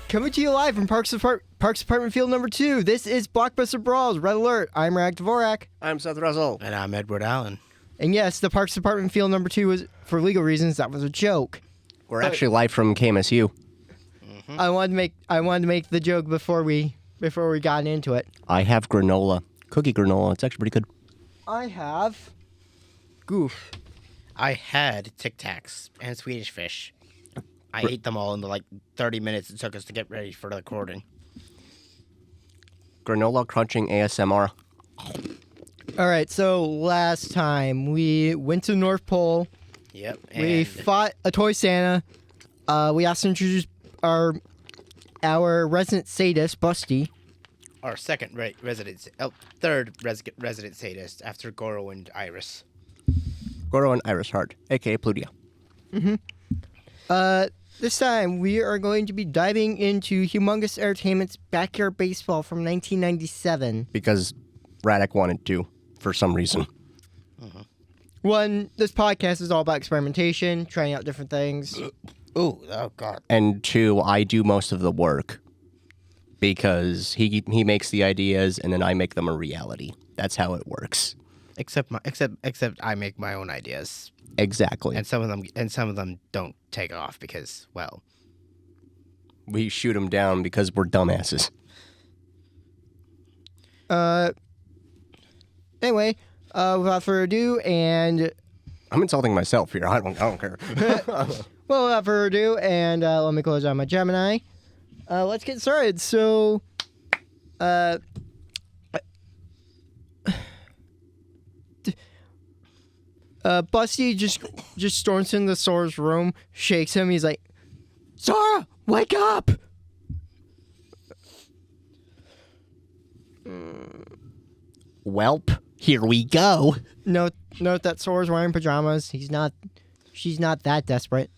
Coming to you live from Parks Department Field number 2. This is Blockbuster Brawls. Red alert. I'm Rag Dvorak. I'm Seth Russell. And I'm Edward Allen. And yes, the Parks Department Field number 2 was, for legal reasons, that was a joke. We're actually live from KMSU. Mm-hmm. I wanted to make the joke before we got into it. I have granola. Cookie granola. It's actually pretty good. I have Goof. I had Tic Tacs and Swedish Fish. I ate them all in the 30 minutes it took us to get ready for the recording. Granola crunching ASMR. All right, so last time we went to North Pole. Yep. We fought a toy Santa. We also introduced our resident sadist, Busty. Our third resident sadist after Goro and Iris. Goro and Iris Hart, a.k.a. Plutia. Mm-hmm. This time we are going to be diving into Humongous Entertainment's Backyard Baseball from 1997. Because Radek wanted to, for some reason. Uh-huh. One, this podcast is all about experimentation, trying out different things. Oh God. And two, I do most of the work. Because he makes the ideas and then I make them a reality. That's how it works. Except I make my own ideas. Exactly. And some of them don't take off because, well, we shoot them down because we're dumbasses. Anyway, without further ado, and I'm insulting myself here. I don't care. well, without further ado, and let me close out my Gemini. Let's get started. So, Busty just storms into Sora's room, shakes him. He's like, "Sora, wake up!" Welp, here we go. Note that Sora's wearing pajamas. She's not that desperate.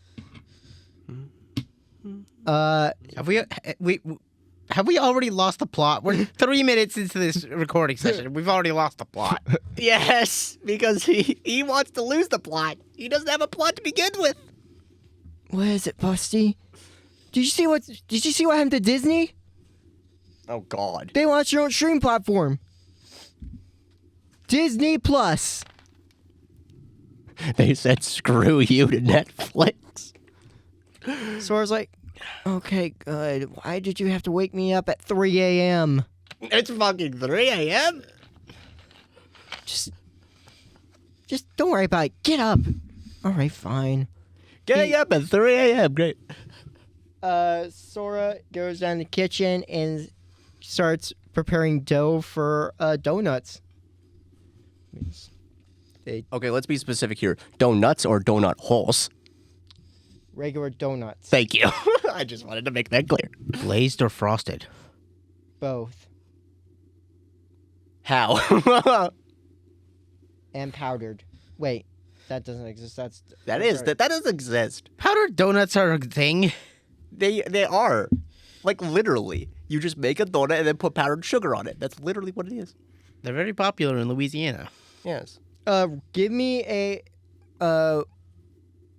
have we already lost the plot? We're 3 minutes into this recording session. We've already lost the plot. Yes, because he wants to lose the plot. He doesn't have a plot to begin with. What is it, Busty? Did you see what happened to Disney? Oh God. They launched their own streaming platform. Disney Plus. They said screw you to Netflix. Sora's like, okay, good. Why did you have to wake me up at 3 a.m.? It's fucking 3 a.m. Just don't worry about it. Get up. All right, fine. Getting up at 3 a.m. Great. Sora goes down to the kitchen and starts preparing dough for donuts. Okay, let's be specific here. Donuts or donut holes? Regular donuts. Thank you. I just wanted to make that clear. Glazed or frosted? Both. How? And powdered. Wait, that doesn't exist. That does exist. Powdered donuts are a thing. They are. Like, literally. You just make a donut and then put powdered sugar on it. That's literally what it is. They're very popular in Louisiana. Yes. Give me a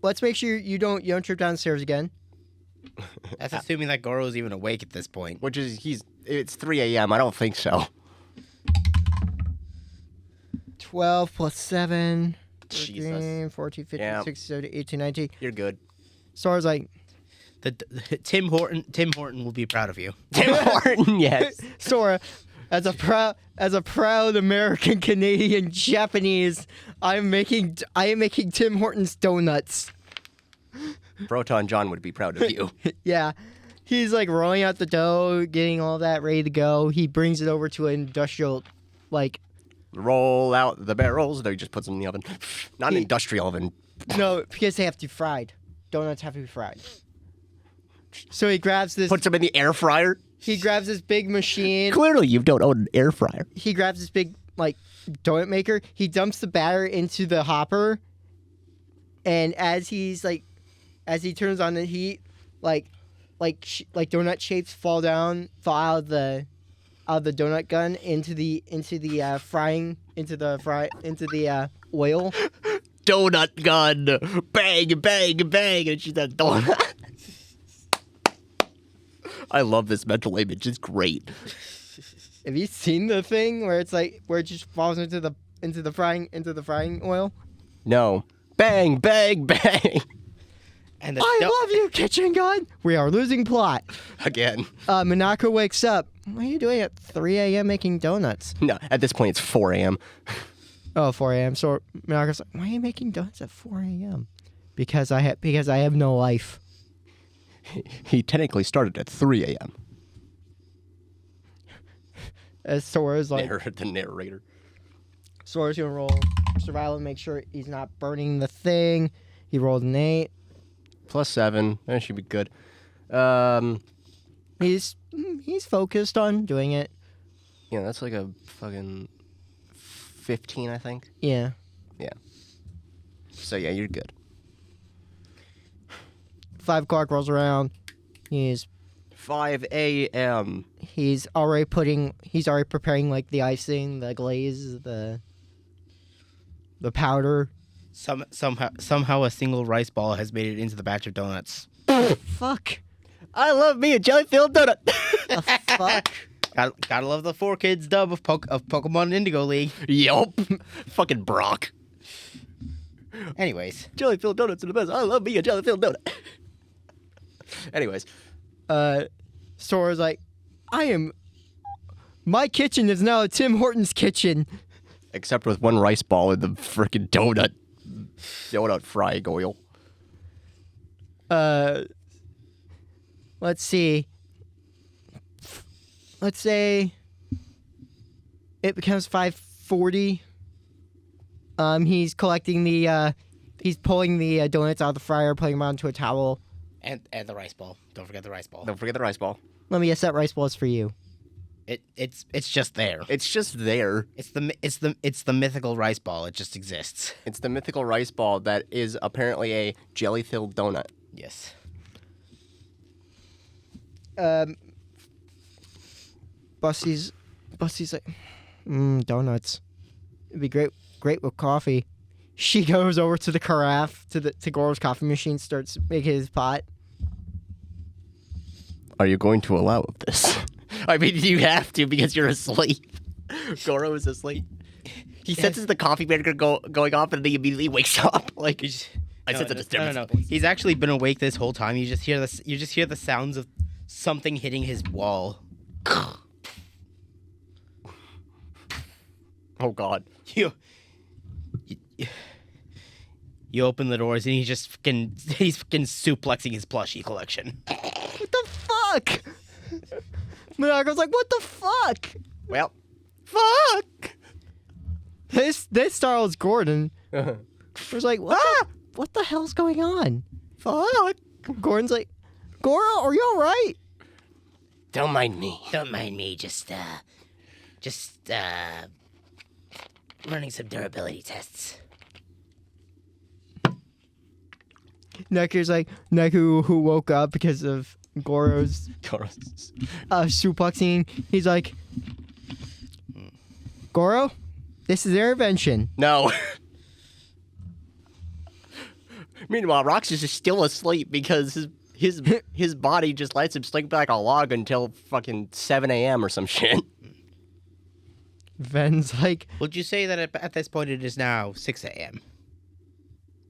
let's make sure you don't trip downstairs again. That's assuming that Goro's even awake at this point. Which is, it's 3 a.m. I don't think so. 12 plus 7. 13, Jesus. 14, 15, Yeah. 16, 17, 18, 19. You're good. Sora's like, Tim Horton will be proud of you. Tim Horton, yes. Sora, as a proud American, Canadian, Japanese, I am making Tim Hortons donuts. Proton John would be proud of you. Yeah. He's like rolling out the dough, getting all that ready to go. He brings it over to an industrial, Roll out the barrels. He just puts them in the oven. Not an industrial oven. No, because they have to be fried. Donuts have to be fried. So he grabs this. Puts them in the air fryer. He grabs this big machine. Clearly, you don't own an air fryer. He grabs this big donut maker. He dumps the batter into the hopper, and as he turns on the heat, donut shapes fall out of the donut gun into the oil. Donut gun, bang, bang, bang, and she's a donut. I love this mental image. It's great. Have you seen the thing where it's like where it just falls into the frying oil? No. Bang, bang, bang. And I love you, kitchen gun. We are losing plot. Again. Minako wakes up. What are you doing at 3 a.m. making donuts? No, at this point it's 4 a.m. Oh, 4 a.m. So Minako's like, why are you making donuts at 4 a.m.? Because I have no life. He technically started at 3 a.m. As Sora's like, The narrator. Sora's gonna roll survival and make sure he's not burning the thing. He rolled an 8. +7. That should be good. He's focused on doing it. Yeah, that's like a fucking 15, I think. Yeah. Yeah. So yeah, you're good. 5 o'clock rolls around. He's 5 a.m. He's already preparing like the icing, the glaze, the powder. Somehow a single rice ball has made it into the batch of donuts. Fuck. I love me a jelly-filled donut. The fuck. Gotta love the 4Kids dub of Pokemon Indigo League. Yup. Fucking Brock. Anyways. Jelly-filled donuts are the best. I love me a jelly-filled donut. Anyways. Sora's like, my kitchen is now a Tim Hortons kitchen. Except with one rice ball in the frickin' donut frying oil. Let's see. Let's say it becomes 5:40. He's collecting he's pulling the donuts out of the fryer, putting them onto a towel. And the rice ball. Don't forget the rice ball. Don't forget the rice ball. Let me guess, that rice ball is for you. It's just there. It's just there. It's the mythical rice ball. It just exists. It's the mythical rice ball that is apparently a jelly-filled donut. Yes. Busty's like, donuts. It'd be great with coffee. She goes over to the carafe, to Goro's coffee machine, starts making his pot. Are you going to allow this? I mean, you have to because you're asleep. Goro is asleep. He senses the coffee maker going off and then he immediately wakes up. Like, I sense a disturbance. No. He's actually been awake this whole time. You just hear the sounds of something hitting his wall. Oh God. You open the doors and he's fucking suplexing his plushie collection. What the fuck? Minako's like, what the fuck? Well, fuck. This startles Gordon. He's like, what the hell's going on? Fuck. Gordon's like, Goro, are you all right? Don't mind me. Don't mind me. Just running some durability tests. Neku's like, Neku, who woke up because of Goro's suplexing. He's like, Goro, this is intervention. No. Meanwhile, Roxas is still asleep because his body just lets him sleep like a log until fucking 7 a.m. or some shit. Ven's like, Would you say that at this point it is now 6 a.m.?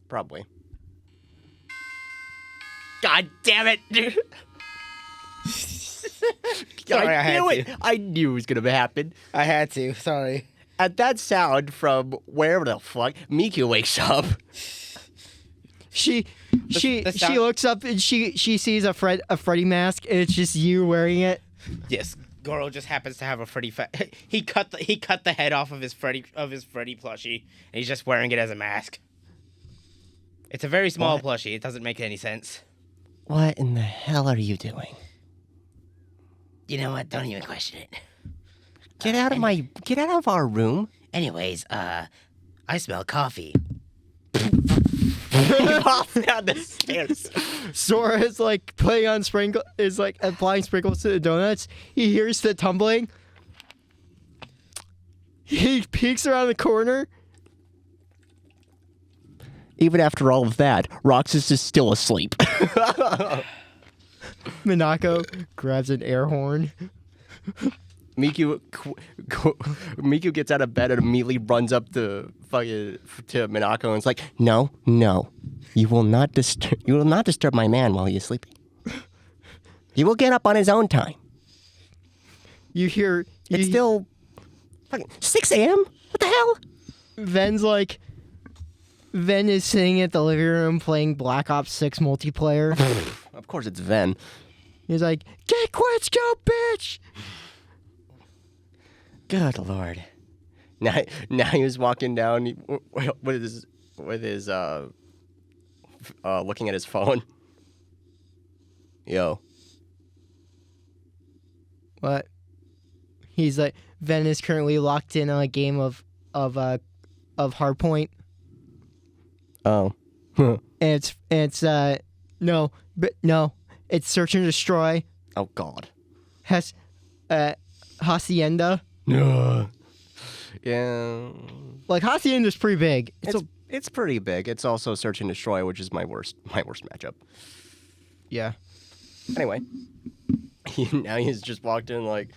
Probably. God damn it, dude. Sorry, I knew had it. to. I knew it was going to happen. I had to. Sorry. At that sound from wherever the fuck, Miku wakes up. she sound- looks up and she sees a Freddy mask and it's just you wearing it. Yes, Goro just happens to have a Freddy. He cut the head off of his Freddy plushie, and he's just wearing it as a mask. It's a very small plushie. It doesn't make any sense. What in the hell are you doing? You know what? Don't even question it. Get out of our room. Anyways, I smell coffee. He pops down the stairs. Sora is like applying sprinkles to the donuts. He hears the tumbling. He peeks around the corner. Even after all of that, Roxas is still asleep. Minako grabs an air horn. Miku gets out of bed and immediately runs up to Minako and is like, "No, you will not disturb my man while he is sleeping. He will get up on his own time. You hear It's still fucking 6 a.m. What the hell?" Ven is sitting at the living room playing Black Ops 6 multiplayer. Of course, it's Ven. He's like, "Get quits, go, bitch!" Good lord. Now he was walking down with his looking at his phone. Yo. What? He's like, Ven is currently locked in on a game of Hardpoint. Oh. And it's it's Search and Destroy. Oh god. Hacienda. Yeah. Like Hacienda's pretty big. It's pretty big. It's also Search and Destroy, which is my worst matchup. Yeah. Anyway, now he's just walked in like,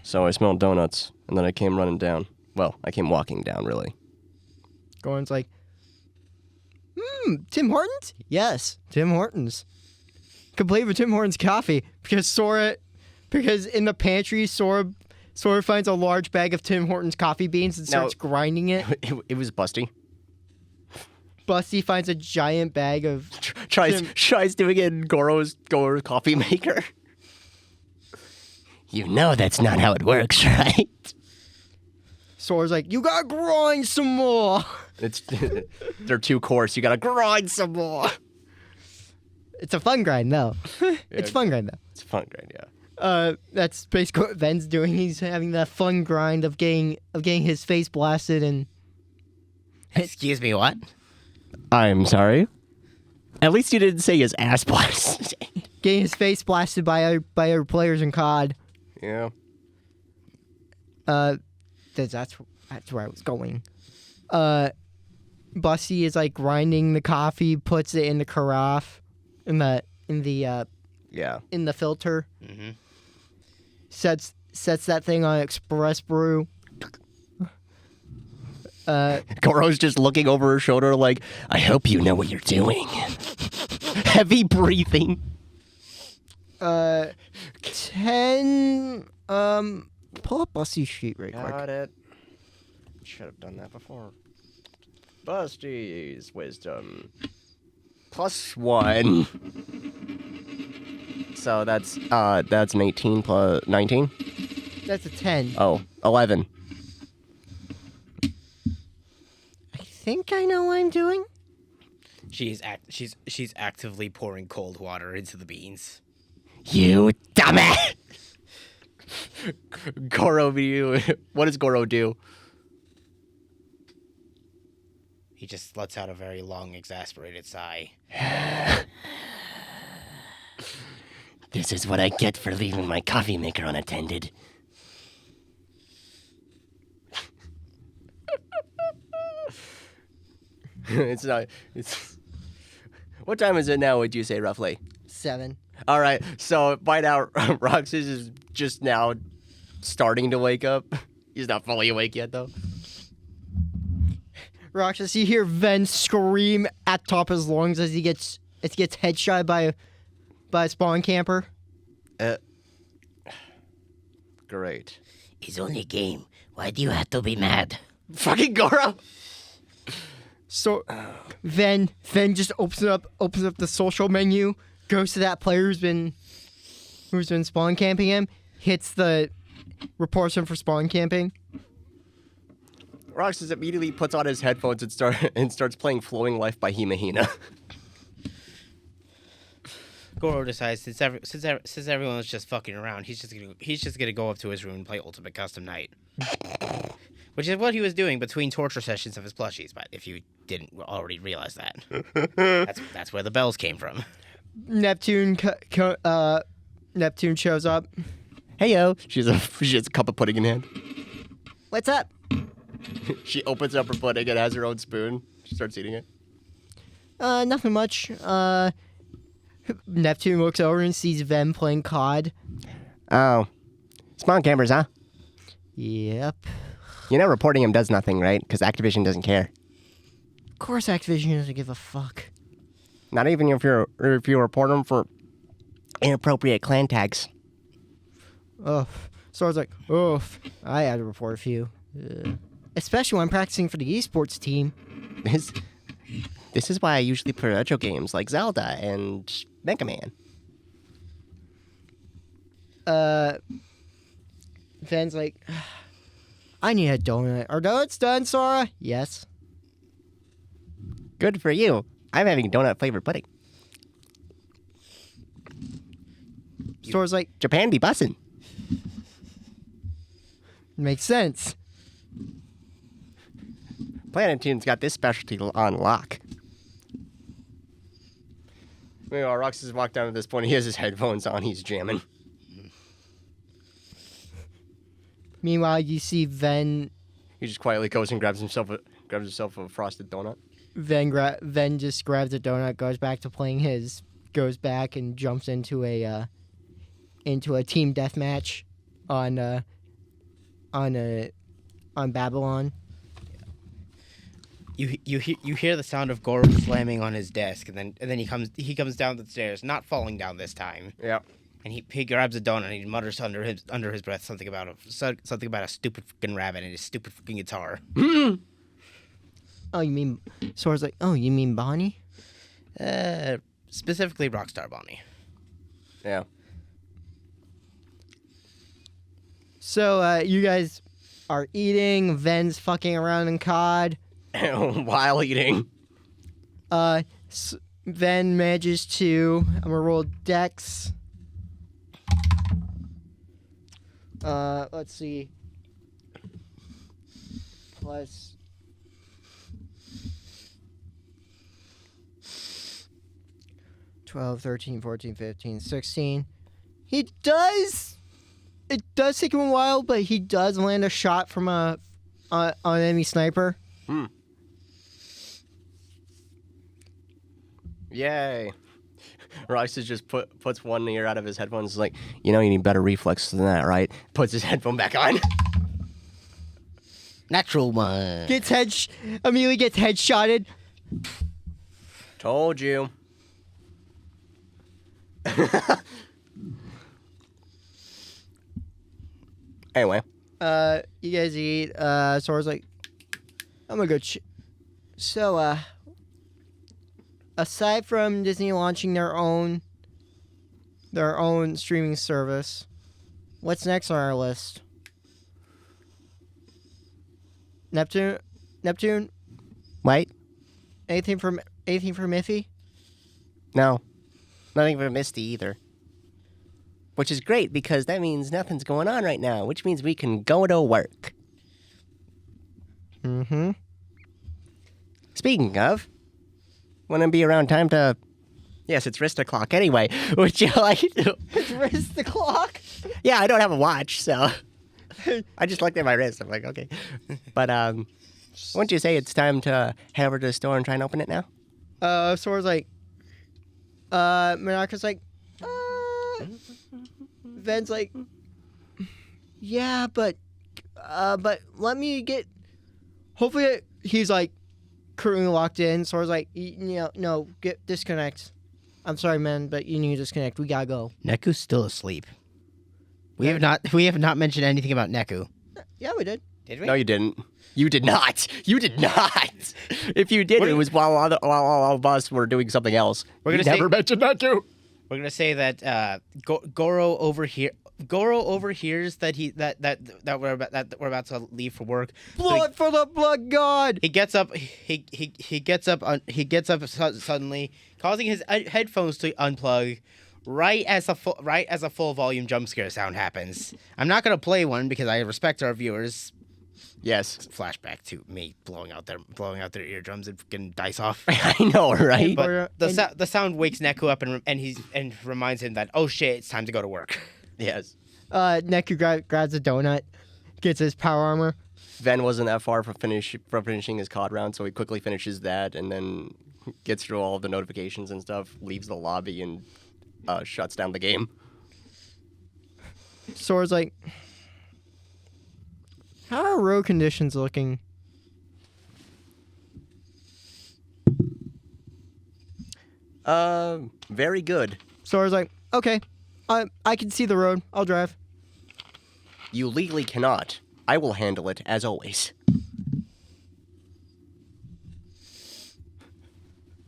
so I smelled donuts, and then I came running down. Well, I came walking down, really. Goran's like, Tim Hortons? Yes, Tim Hortons. Complete with Tim Hortons coffee because in the pantry, Sora finds a large bag of Tim Hortons coffee beans and starts grinding it. It was Busty. Busty finds a giant bag of... Tries doing it in Goro's coffee maker. You know that's not how it works, right? Sora's like, you gotta grind some more. They're too coarse. You gotta grind some more. It's a fun grind, though. It's fun grind, though. It's a fun grind, yeah. That's basically what Ven's doing. He's having that fun grind of getting his face blasted and... Excuse me, what? I'm sorry? At least you didn't say his ass blasted. Getting his face blasted by other players in COD. Yeah. That's where I was going. Busty is like grinding the coffee, puts it in the carafe, in the filter. Mm-hmm. Sets that thing on express brew. Goro's just looking over her shoulder like, I hope you know what you're doing. Heavy breathing. 10. Pull up Busty's sheet right quick. Got it. Should have done that before. Busty's wisdom. +1. So that's an 18 plus 19? That's a 10. Oh, 11. I think I know what I'm doing. She's actively pouring cold water into the beans. You dumbass! Goro, what does Goro do? He just lets out a very long, exasperated sigh. This is what I get for leaving my coffee maker unattended. What time is it now, would you say, roughly? 7. All right, so by now, Roxas is just now starting to wake up. He's not fully awake yet, though. Roxas, you hear Ven scream at top of his lungs as he gets headshot by a spawn camper. Great. It's only a game. Why do you have to be mad? Fucking Goro! So, Ven just opens up the social menu, goes to that player who's been spawn camping him, reports him for spawn camping. Roxas immediately puts on his headphones and starts playing "Flowing Life" by Himahina. Goro decides since everyone was just fucking around, he's just gonna go up to his room and play Ultimate Custom Night, which is what he was doing between torture sessions of his plushies. But if you didn't already realize that, that's where the bells came from. Neptune shows up. Hey yo, she has a cup of pudding in hand. What's up? She opens up her pudding and has her own spoon. She starts eating it. Nothing much. Neptune looks over and sees Ven playing COD. Oh. Spawn cameras, huh? Yep. You know reporting him does nothing, right? Because Activision doesn't care. Of course Activision doesn't give a fuck. Not even if you report him for inappropriate clan tags. Oh, so I was like, oh, I had to report a few. Especially when I'm practicing for the esports team. This is why I usually play retro games like Zelda and Mega Man. Ven's like, I need a donut. Are donuts done, Sora? Yes. Good for you. I'm having donut flavored pudding. Sora's like, Japan be bussin'. makes sense. Planet Tune's got this specialty on lock. Meanwhile, Rox has walked down to this point. He has his headphones on. He's jamming. Meanwhile, you see Ven He just quietly goes and grabs himself a frosted donut. Ven just grabs a donut, goes back to playing his, goes back and jumps into a team deathmatch on Babylon. You hear the sound of Goro slamming on his desk, and then he comes down the stairs, not falling down this time. Yeah. And he grabs a donut and he mutters under his breath something about a stupid fucking rabbit and his stupid fucking guitar. Oh, you mean Sora's like, oh, you mean Bonnie? Specifically Rockstar Bonnie. Yeah. So you guys are eating. Ven's fucking around in COD. While eating. Ven manages to. I'm gonna roll Dex. Let's see. Plus. $12, $13, $14, $15, $16. He does. It does take him a while, but he does land a shot from an enemy sniper. Yay. Rox just puts one ear out of his headphones. Like, you need better reflexes than that, right? Puts his headphone back on. Natural one. Immediately gets headshotted. Told you. Anyway. You guys eat. Sora's like, I'm gonna go. So, aside from Disney launching their own streaming service, what's next on our list? Neptune. Wait. Anything from Iffy? No. Nothing for Misty either. Which is great because that means nothing's going on right now, which means we can go to work. Mm-hmm. Speaking of, want to be around time to... Yes, it's wrist o'clock anyway. Would you like to... It's wrist the clock? Yeah, I don't have a watch, so... I just looked at my wrist. I'm like, okay. But, wouldn't you say it's time to head over to the store and try and open it now? Sora's like... Monarca's like... Ven's like... Yeah, but let me get... Hopefully he's like... currently locked in. Sora's like, no, disconnect. I'm sorry, man, but you need to disconnect. We gotta go. Neku's still asleep. We have not mentioned anything about Neku. Yeah, we did. Did we? No, you didn't. You did not. You did not. If you did, it was while all of us were doing something else. We're gonna never mentioned Neku. We're gonna say that Goro overhears that we're about to leave for work. Blood for the blood god. He gets up. He gets up suddenly, causing his headphones to unplug. Right as a full volume jump scare sound happens. I'm not gonna play one because I respect our viewers. Yes. Flashback to me blowing out their eardrums and getting dice off. I know, right? But the sound wakes Neku up and reminds him that, oh shit, it's time to go to work. Yes. Neku grabs a donut, gets his power armor. Ven wasn't that far from finishing his COD round, so he quickly finishes that, and then gets through all the notifications and stuff, leaves the lobby, and shuts down the game. Sora's like, how are road conditions looking? Very good. Sora's like, okay, I can see the road. I'll drive. You legally cannot. I will handle it, as always.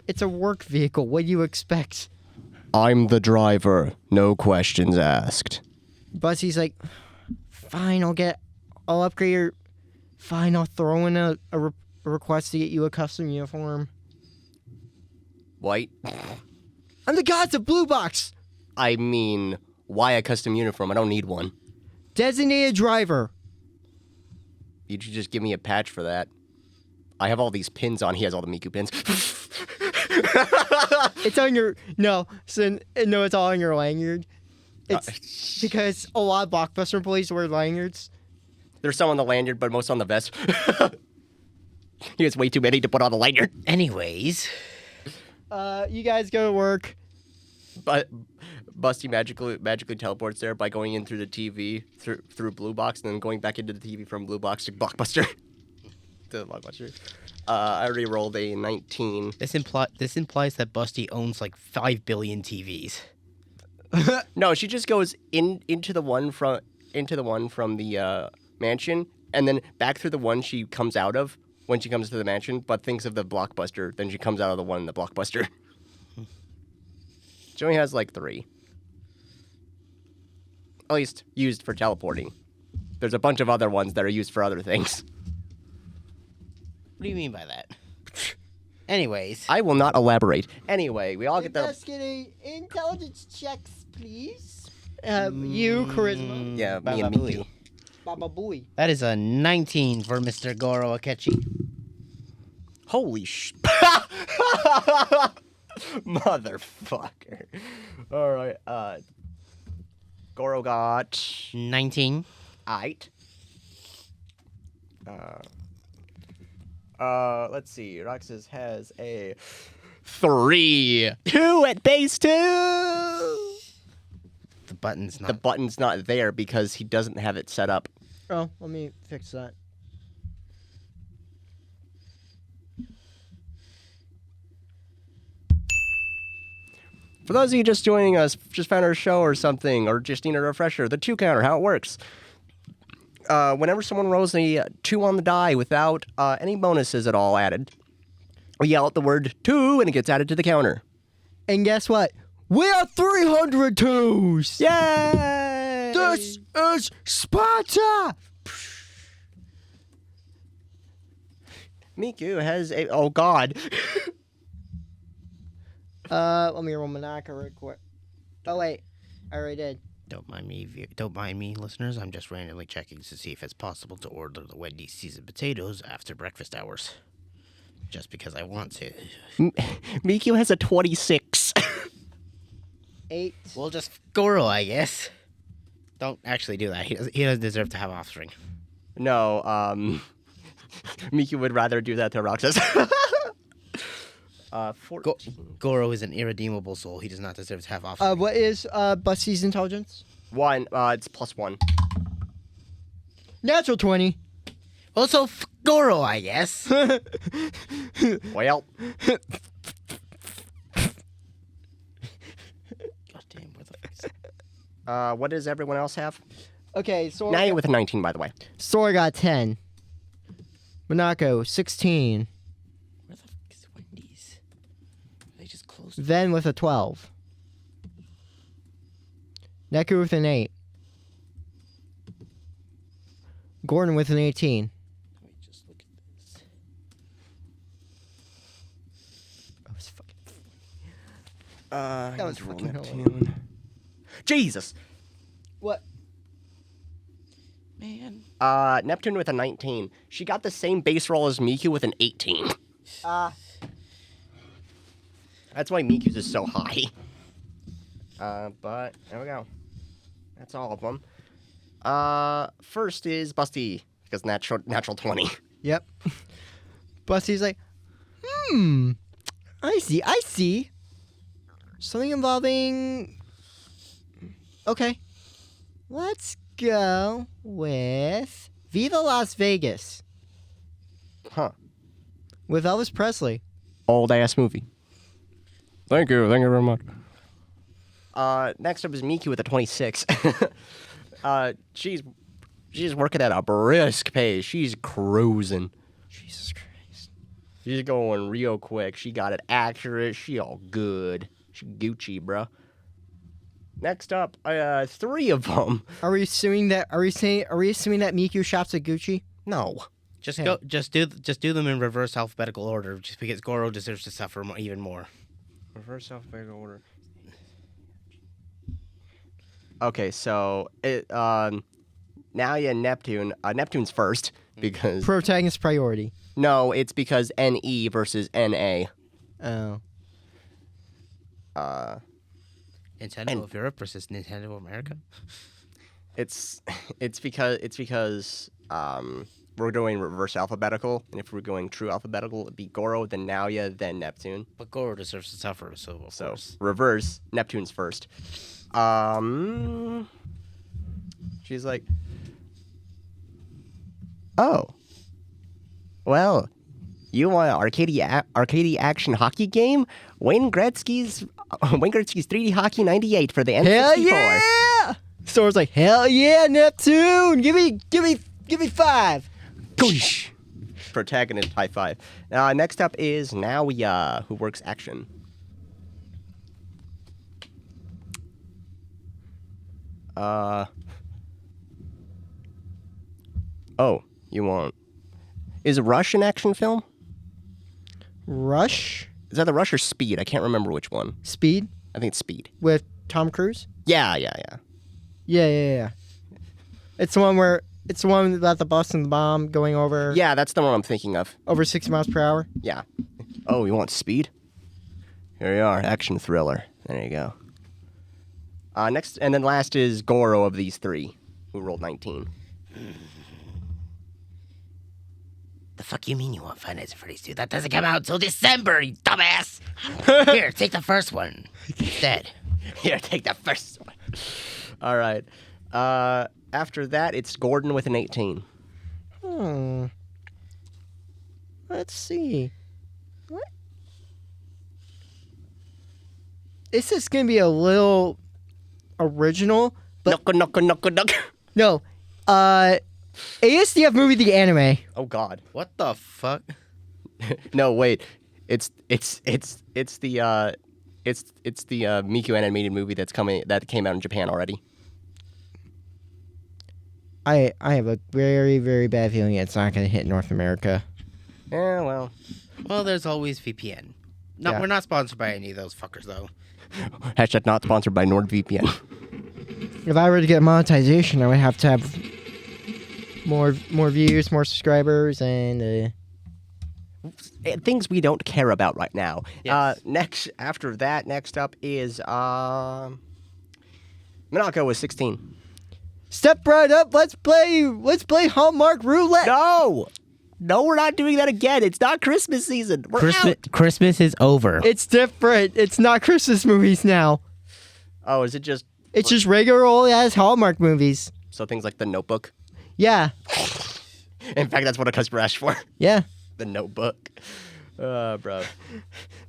It's a work vehicle. What do you expect? I'm the driver. No questions asked. Buzzy's like, fine, I'll upgrade your, fine, I'll throw in a request to get you a custom uniform. White? I'm the gods of Blue Box! I mean, why a custom uniform? I don't need one. Designated driver. You should just give me a patch for that. I have all these pins on. He has all the Miku pins. It's on your, no, it's all on your lanyard. It's because a lot of Blockbuster employees wear lanyards. There's some on the lanyard, but most on the vest. He has way too many to put on the lanyard. Anyways. You guys go to work. But Busty magically teleports there by going in through the TV, through Blue Box, and then going back into the TV from Blue Box to Blockbuster. To Blockbuster. I already rolled a 19. This implies that Busty owns like 5 billion TVs. No, she just goes into the one from the mansion, and then back through the one she comes out of when she comes to the mansion, but thinks of the Blockbuster. Then she comes out of the one in the Blockbuster. She only has like 3. At least used for teleporting. There's a bunch of other ones that are used for other things. What do you mean by that? Anyways. I will not elaborate. Anyway, we all get the... Investigating intelligence checks, please. You, Charisma. Yeah, me and Baba Miku. Baba Booey. That is a 19 for Mr. Goro Akechi. Holy sh... Motherfucker. Alright, Goro got... 19. Aight. Let's see. Roxas has a 3. 2 at base 2! The button's not. The button's not there because he doesn't have it set up. Oh, let me fix that. For those of you just joining us, just found our show or something, or just need a refresher, the 2 counter, how it works. Whenever someone rolls a 2 on the die without any bonuses at all added, we yell out the word 2 and it gets added to the counter. And guess what? We have 300 twos! Yay! This is Sparta! Miku has a... Oh, God. Let me roll Monaco real quick. Oh, wait. I already did. Don't mind me, listeners. I'm just randomly checking to see if it's possible to order the Wendy's seasoned potatoes after breakfast hours. Just because I want to. Miku has a 26. 8. Well, just Goro, I guess. Don't actually do that. He doesn't deserve to have offspring. No, Miku would rather do that to Roxas. 14. Goro is an irredeemable soul. He does not deserve to have offspring. What is Busty's intelligence? 1. It's +1. Natural 20. Also, Goro, I guess. Well. Goddamn, where the fuck is it? What does everyone else have? Okay, so Now you're with a 19, by the way. Sora got 10. Monaco 16. Where the fuck is Wendy's? They just closed. Ven with a 12. Neku with an 8. Gordon with an 18. Wait, just look at this. That was fucking. That was fucking Neptune. Jesus! What? Man. Neptune with a 19. She got the same base roll as Miku with an 18. That's why Miku's is so high. But there we go. That's all of them. First is Busty, because natural 20. Yep. Busty's like, I see. Something involving... Okay. Let's go with Viva Las Vegas. Huh. With Elvis Presley. Old ass movie. Thank you very much. Next up is Miku with a 26. She's working at a brisk pace. She's cruising. Jesus Christ. She's going real quick. She got it accurate. She all good. She Gucci, bruh. Next up, 3 of them. Are we assuming that Miku shops at Gucci? No. Just do them in reverse alphabetical order, just because Goro deserves to suffer even more. Reverse alphabetical order. Okay, so Nalia and Neptune. Neptune's first because Protagonist priority. no, it's because NE versus NA. Oh. Nintendo of Europe versus Nintendo of America. It's because we're doing reverse alphabetical, and if we're going true alphabetical, it'd be Goro, then Nalia, then Neptune. But Goro deserves to suffer, so of course. Reverse, Neptune's first. She's like, oh, well, you want an arcade action hockey game? Wayne Gretzky's 3D Hockey 98 for the N64. Hell yeah! Sora's like, hell yeah, Neptune! Give me 5. Goosh. Protagonist, high five. Next up is Naoya, who works action. Oh, you want... Is Rush an action film? Rush? Is that the Rush or Speed? I can't remember which one. Speed? I think it's Speed. With Tom Cruise? Yeah. Yeah. It's the one about the bus and the bomb going over... Yeah, that's the one I'm thinking of. Over 60 miles per hour? Yeah. Oh, you want Speed? Here you are, action thriller. There you go. Next, and then last is Goro of these 3, who rolled 19. The fuck you mean you want Five Nights at Freddy's 2? That doesn't come out until December, you dumbass! Here, take the first one instead. Here, take the first one. All right. After that, it's Gordon with an 18. Let's see. What? This is going to be a little original, but... Knock. No. ASDF movie, the anime. Oh, God. What the fuck? No, wait. It's the Miku animated movie that came out in Japan already. I have a very, very bad feeling it's not going to hit North America. Yeah, well. Well, there's always VPN. No, Yeah. We're not sponsored by any of those fuckers, though. Hashtag not sponsored by NordVPN. If I were to get monetization, I would have to have more views, more subscribers, and Things we don't care about right now. Yes. Next up is Minako with 16. step right up. Let's play Hallmark Roulette. No, we're not doing that again. It's not Christmas season. We're out. Christmas is over. It's different. It's not Christmas movies now. Oh, is it just It's just regular old ass Hallmark movies. so things like The Notebook? Yeah. In fact, that's what a customer asked for. Yeah. The Notebook. Bro.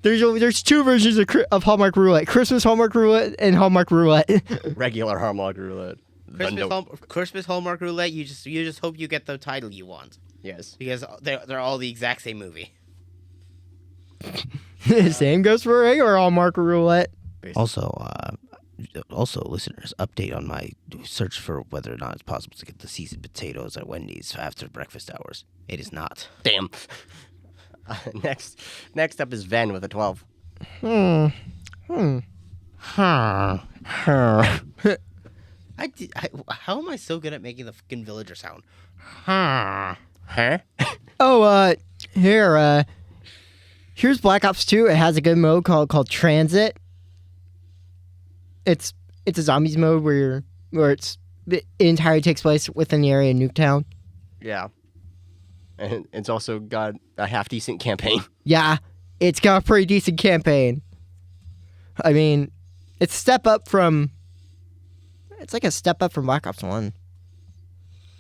There's 2 versions of Hallmark Roulette: Christmas Hallmark Roulette and Hallmark Roulette. Regular Hallmark Roulette. Christmas Hallmark Roulette. You just hope you get the title you want, Yes. because they're all the exact same movie. Same goes for regular Hallmark Roulette. Also, listeners, update on my search for whether or not it's possible to get the seasoned potatoes at Wendy's after breakfast hours. It is not. Damn. Next up is Ven with a 12. How am I so good at making the fucking villager sound? Huh? Oh, here's Black Ops 2. It has a good mode called Transit. It's a zombies mode where it entirely takes place within the area of Nuketown. Yeah. And it's also got a half-decent campaign. Yeah, it's got a pretty decent campaign. I mean, it's a step up from. It's like a step up from Black Ops 1.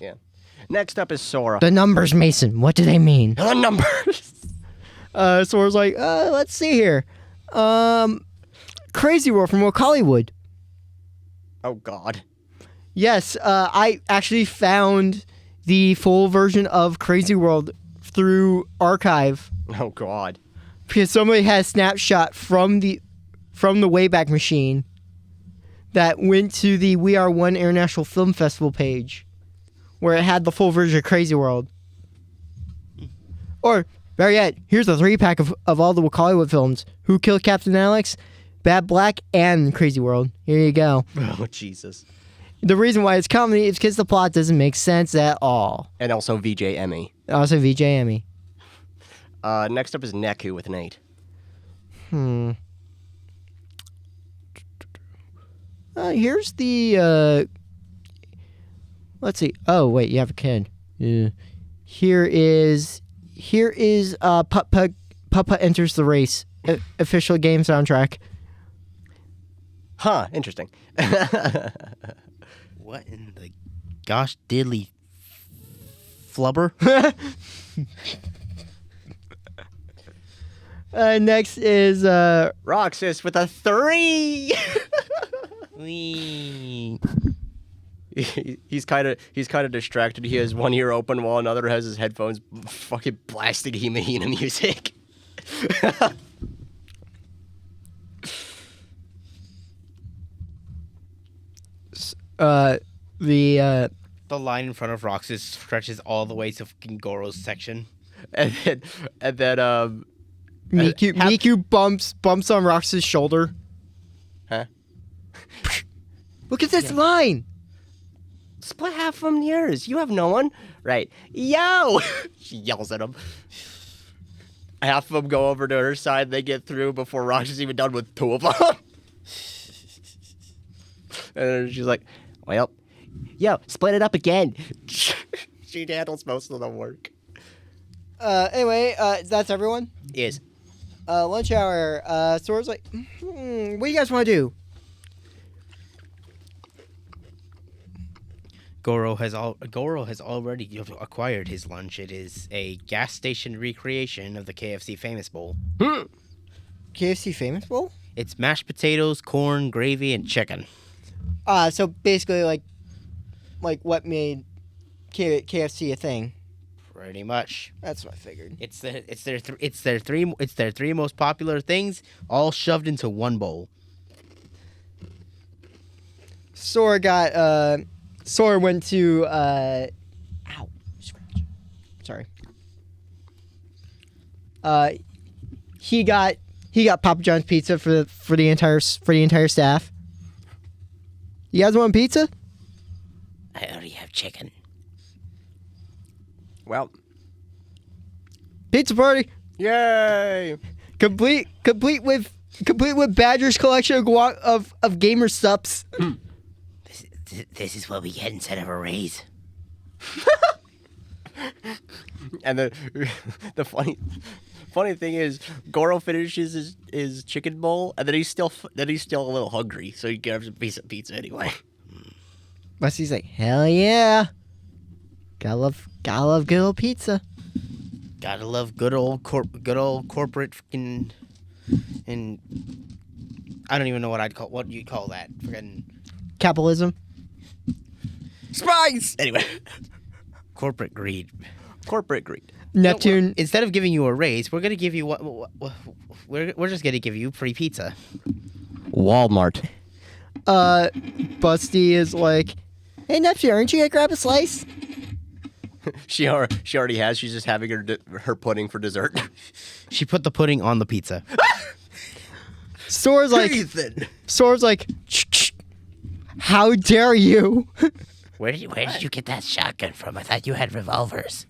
Yeah. Next up is Sora. The numbers, Mason. What do they mean? The numbers. Sora's like, let's see here. Crazy World from Hollywood. Oh, God. Yes, I actually found the full version of Crazy World through Archive Oh, God. because somebody had a snapshot from the Wayback Machine that went to the We Are One International Film Festival page where it had the full version of Crazy World. Or, better yet, here's a 3-pack of all the Hollywood films. Who Killed Captain Alex, Bad Black, and Crazy World. Here you go. Oh, Jesus. The reason why it's comedy is because the plot doesn't make sense at all. And also VJ Emmy. Also VJ Emmy. Next up is Neku with an 8. Here's the, let's see. Oh, wait, you have a kid. Yeah. Here is Puppa Enters the Race, official game soundtrack. Huh, interesting. What in the gosh diddly flubber? Next is, Roxas with a 3. Wee. He's kind of distracted. He has one ear open while another has his headphones fucking blasting Hina music. the line in front of Roxas stretches all the way to fucking Goro's section. and then Miku bumps on Rox's shoulder. Huh? Look at this line. Split half from yours. You have no one. Right. Yo! She yells at him. Half of them go over to her side. They get through before Rox is even done with 2 of them. And then she's like, well, yo, split it up again. She handles most of the work. Anyway, that's everyone. Yes. Lunch hour. Sora's like, what do you guys want to do? Goro has already acquired his lunch. It is a gas station recreation of the KFC Famous Bowl. KFC Famous Bowl? It's mashed potatoes, corn, gravy, and chicken. So basically, like what made KFC a thing? Pretty much. That's what I figured. It's their three most popular things, all shoved into one bowl. Sora went to ow, scratch. Sorry. He got Papa John's pizza for the entire staff. You guys want pizza? I already have chicken. Well. Pizza party. Yay! Complete with Badger's collection of gamer stups. This is what we get instead of a raise. And the funny thing is, Goro finishes his chicken bowl, and then he's still a little hungry, so he grabs a piece of pizza anyway. Busty's like, hell yeah, gotta love good old pizza. Gotta love good old corporate fucking, and I don't even know what you call that. Fucking Capitalism. Spice. Anyway, corporate greed. Neptune. Instead of giving you a raise, we're gonna give you we're just gonna give you free pizza. Walmart. Busty is like, hey Neptune, aren't you gonna grab a slice? She already has. She's just having her pudding for dessert. She put the pudding on the pizza. Sora's like, how dare you? Where did you get that shotgun from? I thought you had revolvers.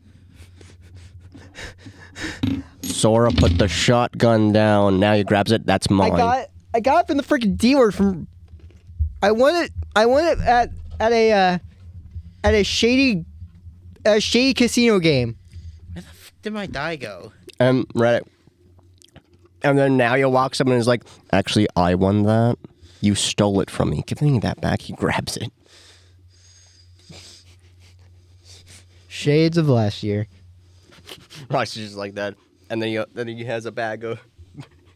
Sora put the shotgun down. Now he grabs it. That's mine. I got it from the freaking dealer from. I won it at a shady casino game. Where the fuck did my die go? Right. And then Nalia walks up and is like, actually, I won that. You stole it from me. Give me that back. He grabs it. Shades of last year. Ross is just like that. And then he has a bag of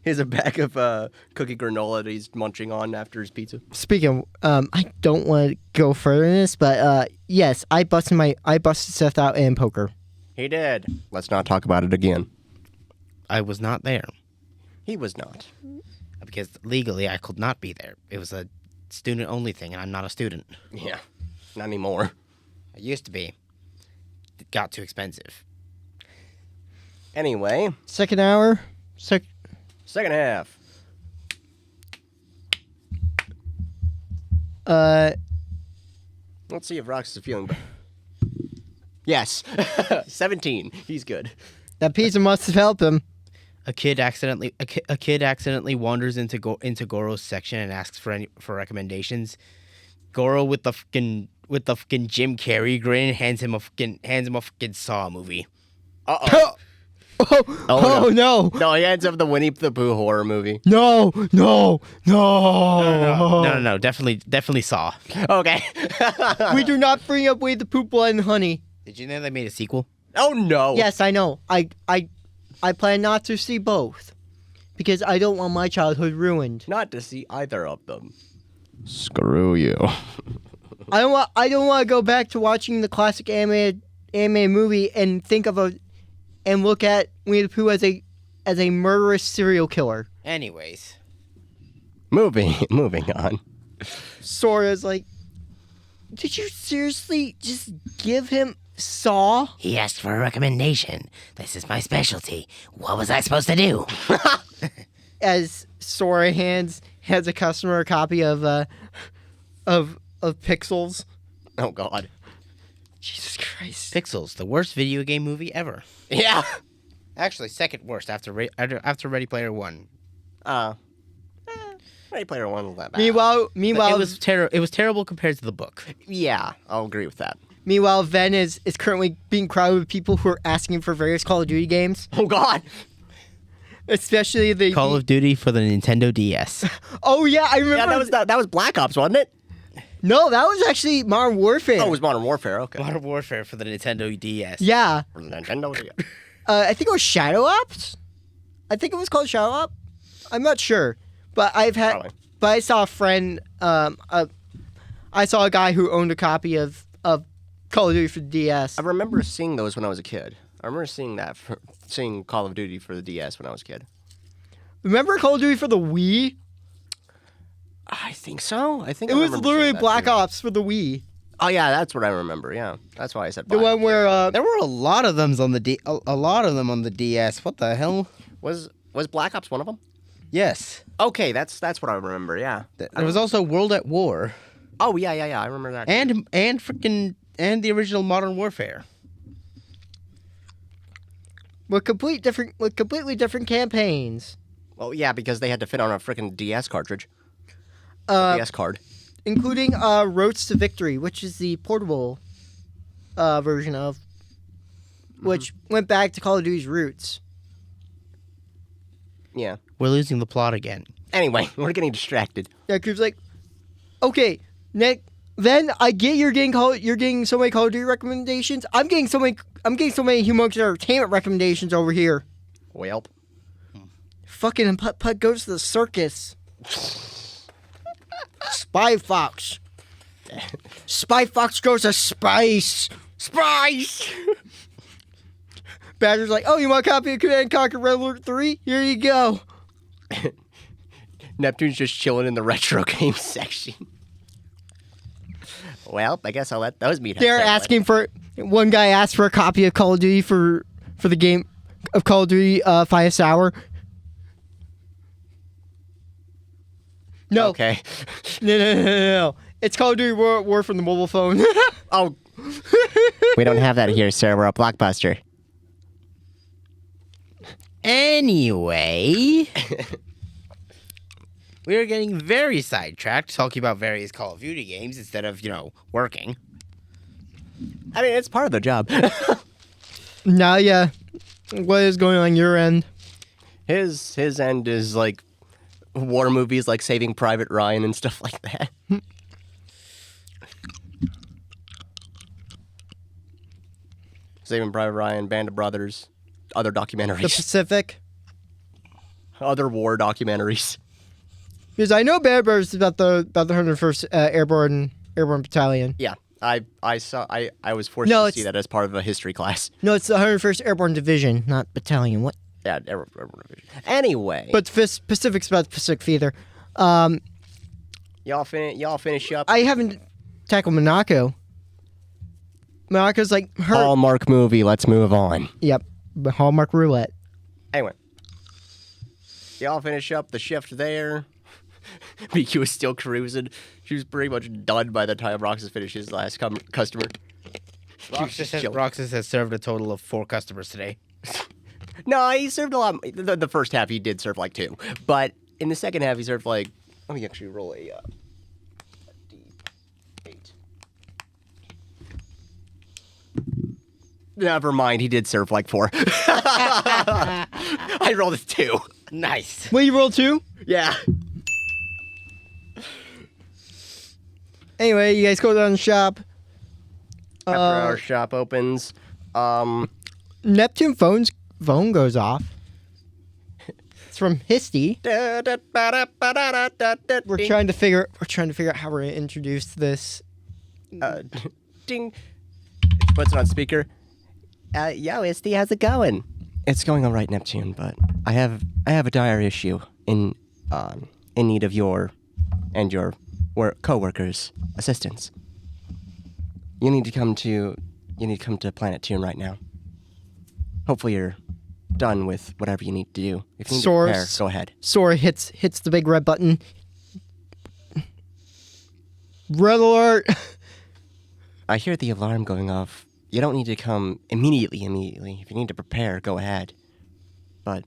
cookie granola that he's munching on after his pizza. Speaking of, I don't want to go further in this, but yes, I busted Seth out in poker. He did. Let's not talk about it again. I was not there He was not. because legally I could not be there. It was a student-only thing, and I'm not a student. Yeah. Not anymore. I used to be. It got too expensive. Anyway, Second hour. second half. Let's see if Rox is feeling better. Yes. 17. He's good. That pizza must have helped him. A kid accidentally wanders into Goro's section and asks for recommendations. Goro with the fucking Jim Carrey grin hands him a fucking Saw movie. Uh-oh. Oh no! No, he ends up the Winnie the Pooh horror movie. No! No, definitely Saw. Okay. We do not bring up Winnie the Pooh, Blood and Honey. Did you know they made a sequel? Oh no. Yes, I know. I plan not to see both because I don't want my childhood ruined. Not to see either of them. Screw you. I don't want to go back to watching the classic anime movie and and look at Winnie the Pooh as a murderous serial killer. Anyways. Moving on. Sora's like, did you seriously just give him Saw? He asked for a recommendation. This is my specialty. What was I supposed to do? As Sora hands a customer a copy of Pixels. Oh God. Jesus Christ. Pixels, the worst video game movie ever. Yeah. Actually, second worst after Ready Player One. Ready Player One was that bad. Meanwhile, It was terrible compared to the book. Yeah, I'll agree with that. Meanwhile, Ven is currently being crowded with people who are asking for various Call of Duty games, Oh God. especially the Call of Duty for the Nintendo DS. Oh yeah, I remember. Yeah, that was Black Ops, wasn't it? No, that was actually Modern Warfare. Oh, it was Modern Warfare. Okay. Modern Warfare for the Nintendo DS. Yeah, For the Nintendo. Yeah. I think it was Shadow Ops. I think it was called Shadow Ops. I'm not sure, but Probably. But I saw a friend. I saw a guy who owned a copy of Call of Duty for the DS. I remember seeing those when I was a kid. I remember seeing Call of Duty for the DS when I was a kid. Remember Call of Duty for the Wii? I think so. I think It I was remember literally seeing that Black too. Ops for the Wii. Oh yeah, that's what I remember. Yeah, that's why I said The Black one Ops. where There were a lot of them on the DS. What the hell? was Black Ops one of them. Yes. Okay, that's what I remember. Yeah. There was also World at War Oh yeah. I remember that. and the original Modern Warfare. with completely different campaigns, Well, yeah, because they had to fit on a freaking DS cartridge. DS card. including Roads to Victory, which is the portable version of, which went back to Call of Duty's roots. Yeah. We're losing the plot again. Anyway, we're getting distracted. Yeah, Coop's like, okay, Nick. Then I get you're getting so many Call of Duty recommendations. I'm getting so many Humongous Entertainment recommendations over here. Well. Fucking Putt goes to the circus. Spy Fox. Spy Fox goes to Spice. Spice. Badger's like, oh, you want a copy of Command & Conquer Red Alert 3? Here you go. Neptune's just chilling in the retro game section. Well, I guess I'll let those meet. They're asking for. One guy asked for a copy of Call of Duty for the game of Call of Duty Finest Hour. No. Okay. No. It's Call of Duty War from the mobile phone. Oh. We don't have that here, sir. We're a Blockbuster. Anyway, we are getting very sidetracked talking about various Call of Duty games instead of, working. I mean, it's part of the job. Now, yeah. What is going on your end? His end is like war movies like Saving Private Ryan and stuff like that. Saving Private Ryan, Band of Brothers, other The documentaries, Pacific. other war documentaries. Because I know Bad Brothers is about the 101st Airborne Battalion. Yeah, I was forced No, to it's- see that as part of a history class. No, it's the 101st Airborne Division, not Battalion. What? Yeah, anyway, But Pacific's about the Pacific Theater. y'all finish up. I haven't tackled Monaco. Monaco's like her. Hallmark movie. Let's move on. Yep, Hallmark Roulette. Anyway, y'all finish up the shift there. BQ was still cruising. She was pretty much done by the time Roxas finished his last customer. Roxas has served a total of 4 customers today. No, he served a lot. The first half he did serve like 2, but in the second half he served like. Let me actually roll a D8. Never mind, he did serve like 4. I rolled a 2. Nice. Will you roll 2? Yeah. Anyway, you guys go down the shop. After our shop opens, Neptune phone goes off. It's from Histy. We're trying to figure out how we're gonna introduce this. Ding. Puts it on speaker. Yo, Isty, how's it going? It's going all right, Neptune, but I have a dire issue in need of your co-workers' assistance. You need to come to Planet Tune right now. Hopefully you're done with whatever you need to do. If you need to prepare, go ahead. Sora hits the big red button. Red alert! I hear the alarm going off. You don't need to come immediately. If you need to prepare, go ahead. But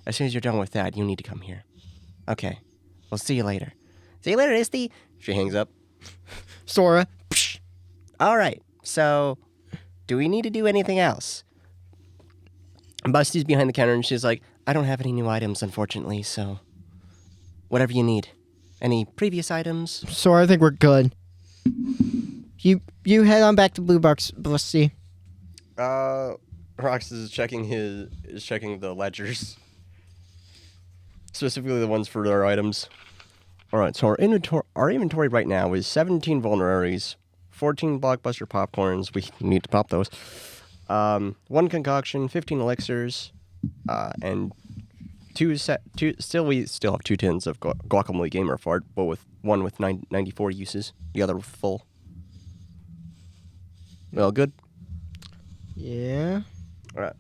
as soon as you're done with that, you need to come here. Okay. We'll see you later. See you later, Isty. She hangs up. Sora. All right. So, do we need to do anything else? Busty's behind the counter and she's like, I don't have any new items, unfortunately, so whatever you need. Any previous items? Sora, I think we're good. You head on back to Blue Box, Busty. Rox is checking the ledgers. Specifically the ones for their items. Alright, so our inventory right now is 17 vulneraries, 14 Blockbuster popcorns, we need to pop those. 1 concoction, 15 elixirs, and we still have 2 tins of guacamole gamer fart, but with one with 94 uses, the other with full. Well, good. Yeah. All right.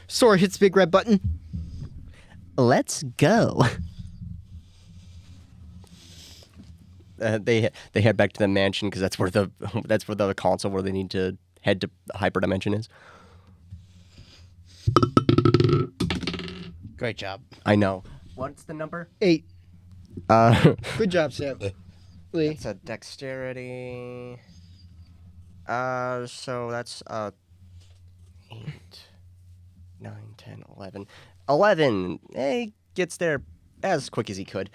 Sora hits big red button. Let's go. They head back to the mansion because that's where the console where they need to head to hyperdimension is. Great job. I know. What's the number? 8. Good job, Sam. Lee. It's a dexterity. So that's 8, 9, 10, 11. 11. He gets there as quick as he could.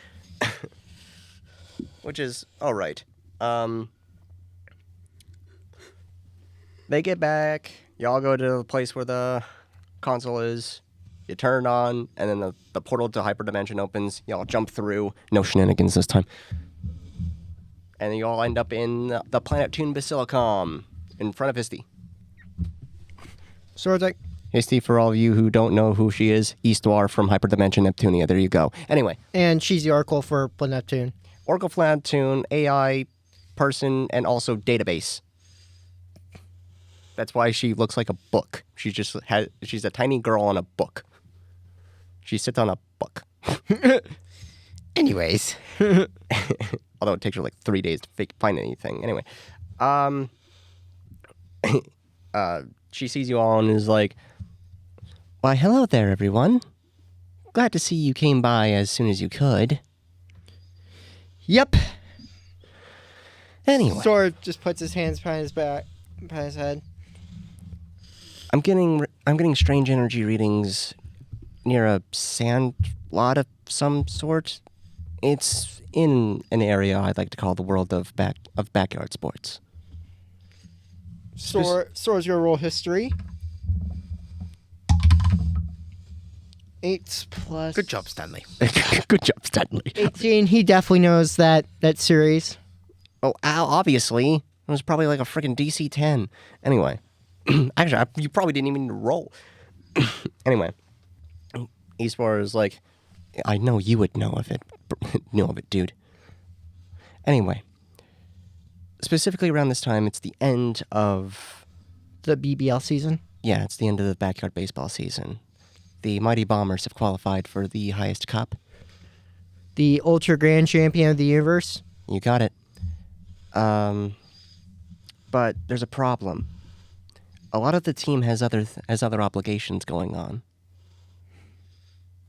Which is all right. They get back. Y'all go to the place where the console is. You turn it on, and then the portal to hyperdimension opens. Y'all jump through. No shenanigans this time. And you all end up in the Planet Tune Basilicom in front of Histy. Sora's like, Histy, for all of you who don't know who she is, Eastwar from Hyperdimension Neptunia. There you go. Anyway. and she's the Oracle for Neptune. Oracle Planet Tune, AI, person, and also database. That's why she looks like a book. She's a tiny girl on a book. She sits on a book. Anyways. Although it takes her like 3 days to find anything. Anyway. She sees you all and is like, why, hello there, everyone. Glad to see you came by as soon as you could. Yep. Anyway. Sora just puts his hands behind his back, behind his head. I'm getting strange energy readings near a sand lot of some sort. It's in an area I'd like to call the world of backyard sports. Sora's gonna roll history. 8 plus. Good job, Stanley. Good job, Stanley. 18. He definitely knows that series. Oh, obviously. It was probably like a freaking DC 10. Anyway. Actually, you probably didn't even need to roll. Anyway. Espor is like, I know you would know of it. Dude. Anyway. Specifically around this time, it's the end of... The BBL season? Yeah, it's the end of the backyard baseball season. The Mighty Bombers have qualified for the highest cup. The Ultra Grand Champion of the Universe? You got it. But there's a problem. A lot of the team has other obligations going on.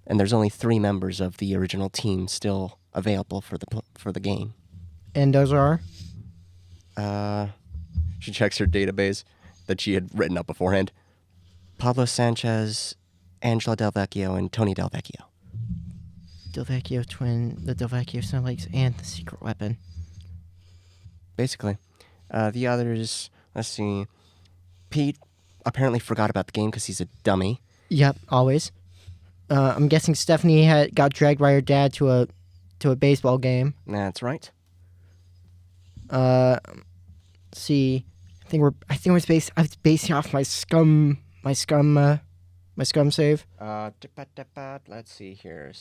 And there's only 3 members of the original team still available for the game. And those are? She checks her database that she had written up beforehand. Pablo Sanchez, Angela Delvecchio, and Tony Delvecchio. Delvecchio twin, the Delvecchio snowflakes, and the secret weapon. Basically. The others, let's see. Pete apparently forgot about the game because he's a dummy. Yep, always. I'm guessing Stephanie got dragged by her dad to a baseball game. That's right. See, I think I was basing off my scum save. Let's see here.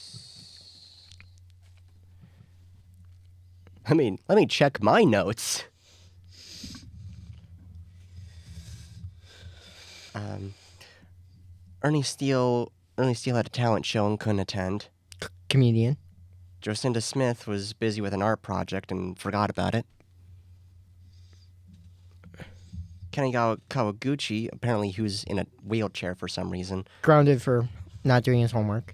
Let me check my notes. Ernie Steele had a talent show and couldn't attend. Comedian. Jocinda Smith was busy with an art project and forgot about it. Kenny Kawaguchi, apparently he was in a wheelchair for some reason. Grounded for not doing his homework.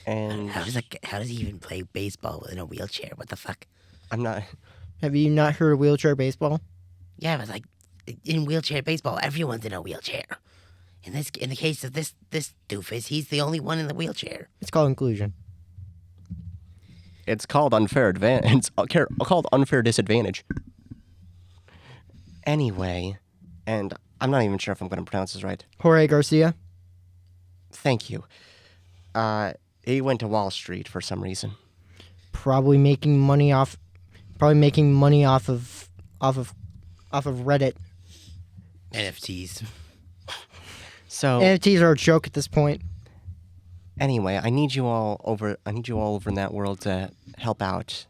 And how does he even play baseball in a wheelchair? What the fuck? Have you not heard of wheelchair baseball? Yeah, but like in wheelchair baseball, everyone's in a wheelchair. In the case of this doofus, he's the only one in the wheelchair. It's called inclusion. It's called unfair advantage. It's called unfair disadvantage. Anyway, and I'm not even sure if I'm going to pronounce this right. Jorge Garcia. Thank you. He went to Wall Street for some reason. Probably making money off of Reddit. NFTs. So NFTs are a joke at this point. Anyway, I need you all over in that world to help out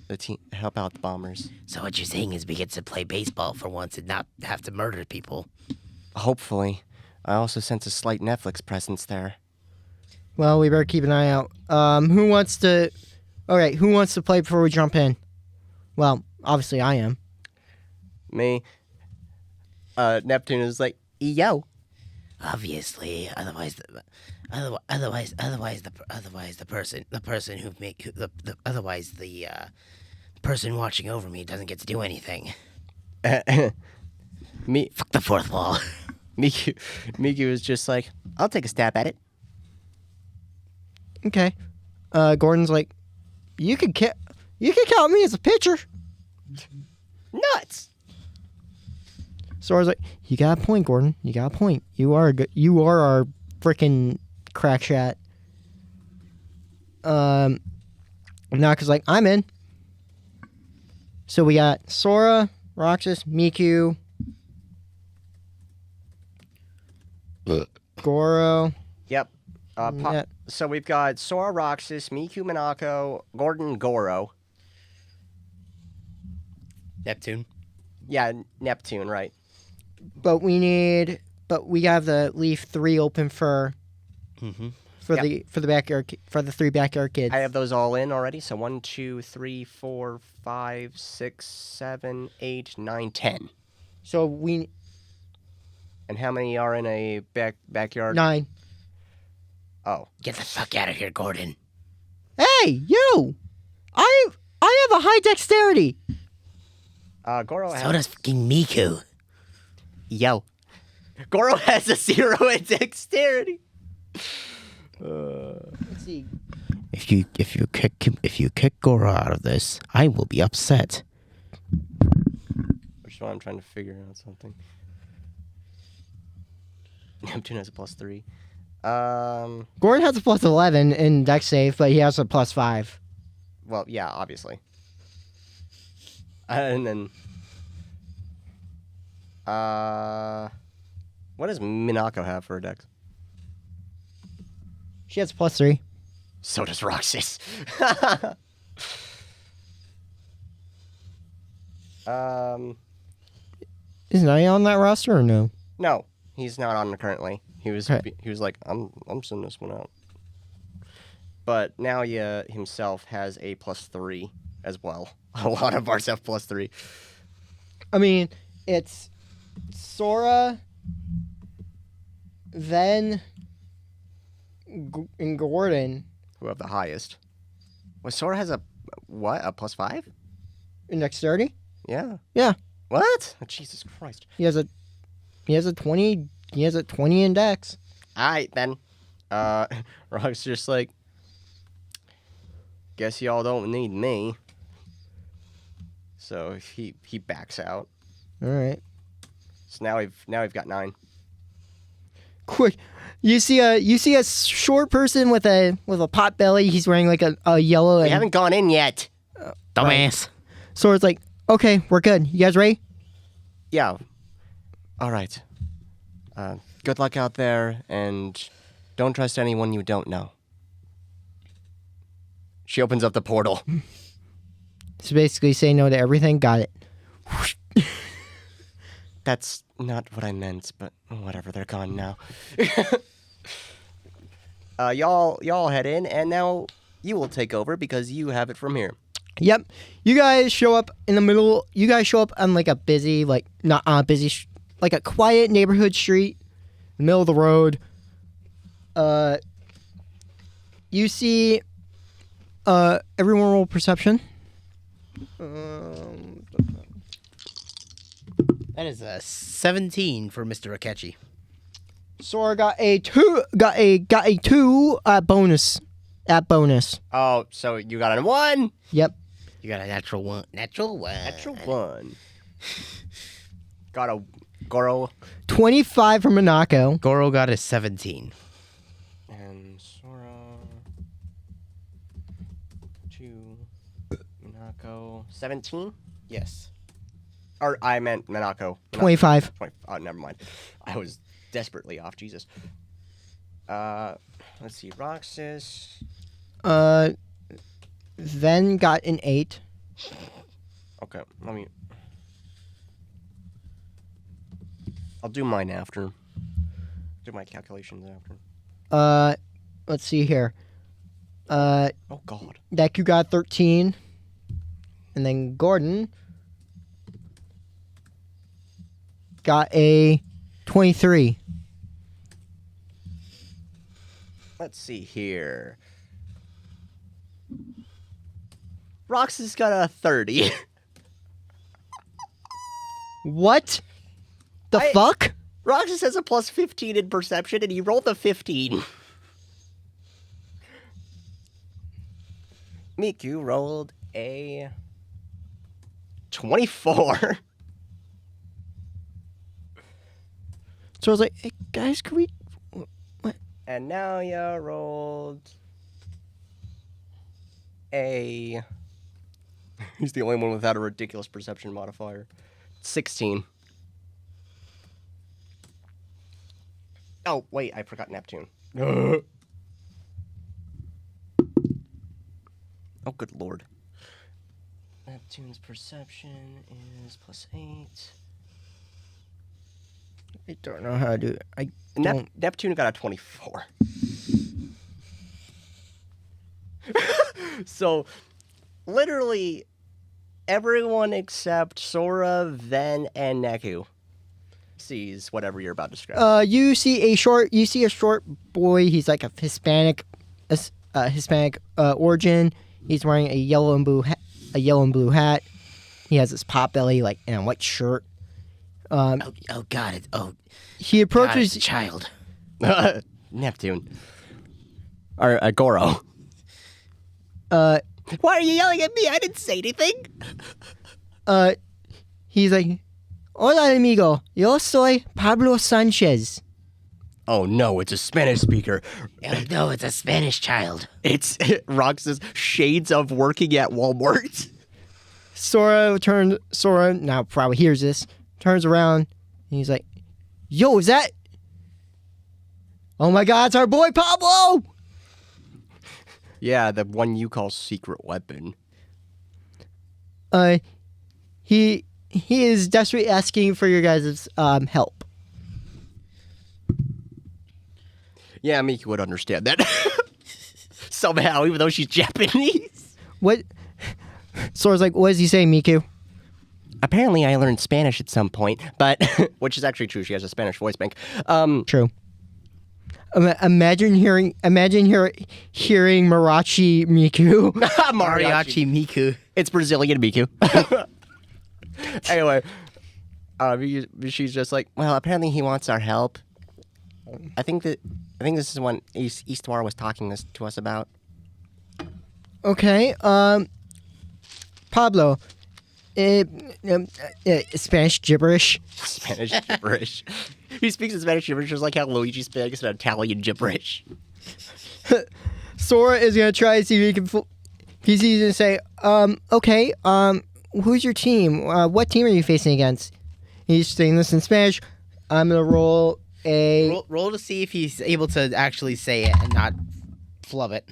the Bombers. So what you're saying is we get to play baseball for once and not have to murder people. Hopefully. I also sense a slight Netflix presence there. Well, we better keep an eye out. Who wants to play before we jump in? Well, obviously I am. Me. Neptune is like, yo. Obviously, otherwise the person watching over me doesn't get to do anything. Me. Fuck the fourth wall. Miku is just like, I'll take a stab at it. Okay. Gordon's like, you can count me as a pitcher. Nuts. Sora's like, you got a point, Gordon. You got a point. You are our freaking crack shot. Naka's like, I'm in. So we got Sora, Roxas, Miku, Goro. Yep. So we've got Sora, Roxas, Miku, Minako, Gordon, Goro. Neptune. Yeah, Neptune, right. But we have the leave 3 open for the backyard for the 3 backyard kids. I have those all in already. So 1, 2, 3, 4, 5, 6, 7, 8, 9, 10. So And how many are in a backyard? 9. Oh. Get the fuck out of here, Gordon. Hey, you! I have a high dexterity. Goro has... So does fucking Miku. Yo. Goro has a 0 in dexterity. Let's see. If you kick Goro out of this, I will be upset. Which one? I'm trying to figure out something. Neptune has a +3. Gordon has a +11 in dex save, but he has a +5. Well, yeah, obviously. And then, what does Minako have for a dex? She has a +3. So does Roxas. Is Naya on that roster or no? No, he's not on it currently. He was Okay. he was like, I'm sending this one out. But now himself has a +3 as well. A lot of ours have +3. I mean, it's Sora, then and Gordon Who have the highest? Well, Sora has a what? A +5? in dexterity. Yeah. Yeah, What? Oh, Jesus Christ. he has a 20. He has a 20 in dex. All right then. Rock's just like, guess y'all don't need me. So he backs out. All right. So now we've got 9. Quick, you see a short person with a pot belly. He's wearing like a yellow. We And haven't gone in yet. Dumbass. Sora's like, okay, we're good. You guys ready? Yeah. All right. Good luck out there, and don't trust anyone you don't know. She opens up the portal. So basically, say no to everything. Got it. That's not what I meant, but whatever. They're gone now. Y'all head in, and now you will take over because you have it from here. Yep. You guys show up in the middle. You guys show up on like a busy, like not like a quiet neighborhood street, in the middle of the road. You see, everyone roll perception. That is a 17 for Mr. Akechi. Sora got a 2. Got a 2 bonus. At bonus. Oh, so you got a 1? Yep. You got a natural 1. Natural 1. Natural 1. Got a Goro 25 from Minako. Goro got a 17. and Sora. 2. Minako. 17? Yes. Or I meant Minako. 25. 20. Oh, never mind. I was desperately off. Jesus. Let's see. Roxas. Then got an 8. Okay. I'll do mine after. Do my calculations after. Let's see here. Oh God. Deku got 13. And then Gordon got a 23. Let's see here. Roxas got a 30. What? The fuck? Roxas has a +15 in perception, and he rolled a 15. Miku rolled a 24. So I was like, hey, guys, can we... And now you rolled a... He's the only one without a ridiculous perception modifier. 16. Oh, wait, I forgot Neptune. Oh, good lord. Neptune's perception is +8. I don't know how to do it. I Neptune got a 24. So, literally, everyone except Sora, Ven, and Neku sees whatever you're about to describe. You see a short boy. He's like a Hispanic origin. He's wearing a yellow and blue hat. He has his pot belly, like, and a white shirt. Oh God! Oh, He God, approaches. it's a child. Neptune. Or Goro. Uh, Why are you yelling at me? I didn't say anything. he's like, "Hola, amigo. Yo soy Pablo Sanchez." Oh no, it's a Spanish speaker. Oh, no, it's a Spanish child. It's Rox's shades of working at Walmart. Sora now probably hears this, turns around, and he's like, "Yo, is that? Oh my God, it's our boy Pablo!" Yeah, the one you call secret weapon. He is desperately asking for your guys' help. Yeah, Miki would understand that. Somehow, even though she's Japanese. What? Sora's like, "What is he saying, Miku?" Apparently, I learned Spanish at some point, but which is actually true. She has a Spanish voice bank. True. Imagine hearing Mariachi Miku. Mariachi Miku. It's Brazilian Miku. Anyway, she's just like, well, apparently he wants our help. I think this is what Eastwar was talking to us about. Okay. Pablo. Spanish gibberish. Spanish gibberish. He speaks in Spanish gibberish just like how Luigi speaks in Italian gibberish. Sora is gonna try to see if he can. He's gonna say, "Okay. Who's your team? What team are you facing against?" He's saying this in Spanish. I'm gonna roll a Roll to see if he's able to actually say it and not flub it.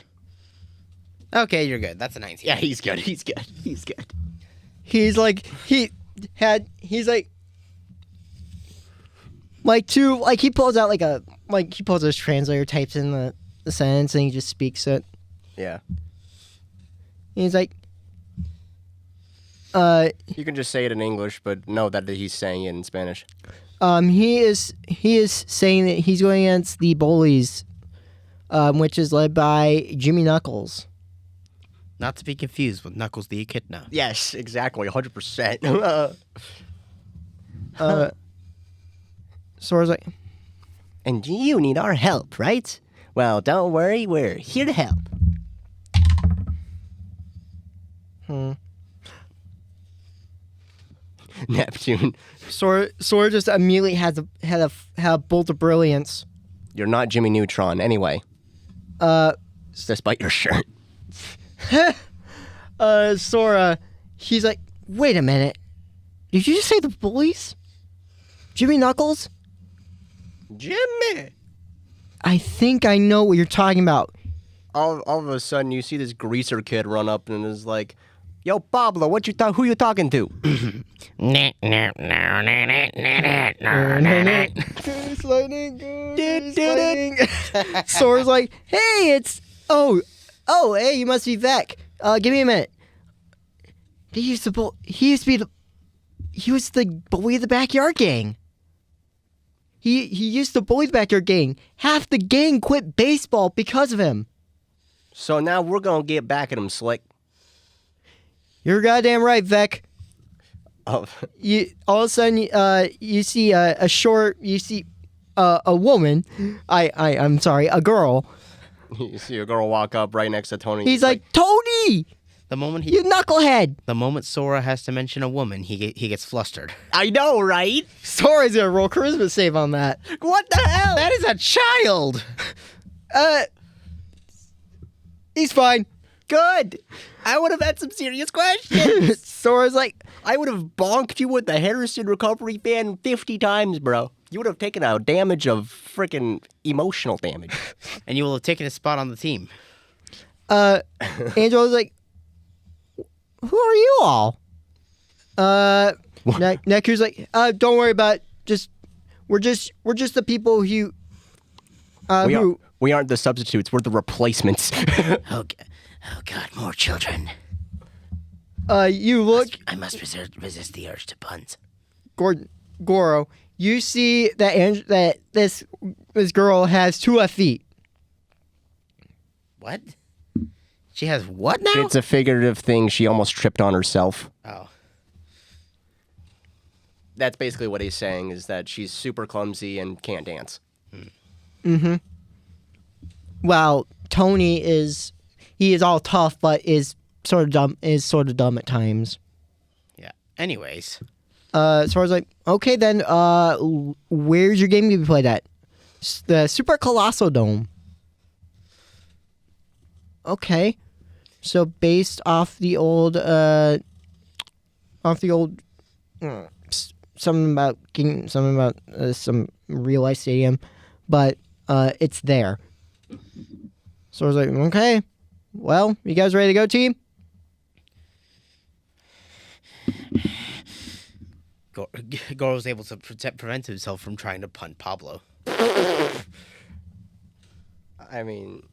Okay, you're good. That's a 19. Yeah, he's good. He's good. He's like he pulls out he pulls his translator, types in the sentence, and he just speaks it. Yeah. He's like, You can just say it in English, but know that he's saying it in Spanish. he is saying that he's going against the Bullies, which is led by Jimmy Knuckles. Not to be confused with Knuckles the Echidna. Yes, exactly, 100%. Sora's like, And you need our help, right? Well, don't worry, we're here to help. Neptune, Sora just immediately had a bolt of brilliance. you're not Jimmy Neutron, anyway. Despite your shirt. Sora, he's like, "Wait a minute. Did you just say the Bullies? Jimmy Knuckles? Jimmy! I think I know what you're talking about." All of a sudden, you see this greaser kid run up and is like, "Yo, Pablo, who you talking to?" Goose lightning, goose lightning. Sora's like, "Hey, it's hey, you must be Vec. Give me a minute." He was the bully of the backyard gang. He used to bully the backyard gang. Half the gang quit baseball because of him. So now we're gonna get back at him, Slick. You're goddamn right, Vec. Oh, All of a sudden, you see a woman. I'm sorry, a girl. you see a girl walk up right next to Tony. He's like, "Tony, The moment you knucklehead." the moment Sora has to mention a woman, he gets flustered. I know, right? Sora's gonna roll charisma save on that. What the hell? That is a child. He's fine. Good. I would have had some serious questions. Sora's like, I would have bonked you with the Harrison recovery fan 50 times, bro. You would have taken a damage of freaking emotional damage. And you will have taken a spot on the team. Angela's like, "Who are you all?" Neku's like, "Don't worry about it. We're just the people who We aren't the substitutes. We're the replacements. Oh God, more children. You look, I must resist the urge to puns. Goro. You see that this girl has 2 left feet. What? She has what now? It's a figurative thing. She almost tripped on herself. Oh. That's basically what he's saying, is that she's super clumsy and can't dance. Mm-hmm. While Tony is all tough, but is sort of dumb at times. Yeah. Anyways, As far as like, okay then, where's your game gonna be played at? The Super Colossal Dome. Okay, so based off the old, something about some real life stadium, but it's there. So I was like, okay, well, you guys ready to go, team? Goro was able to prevent himself from trying to punt Pablo. I mean,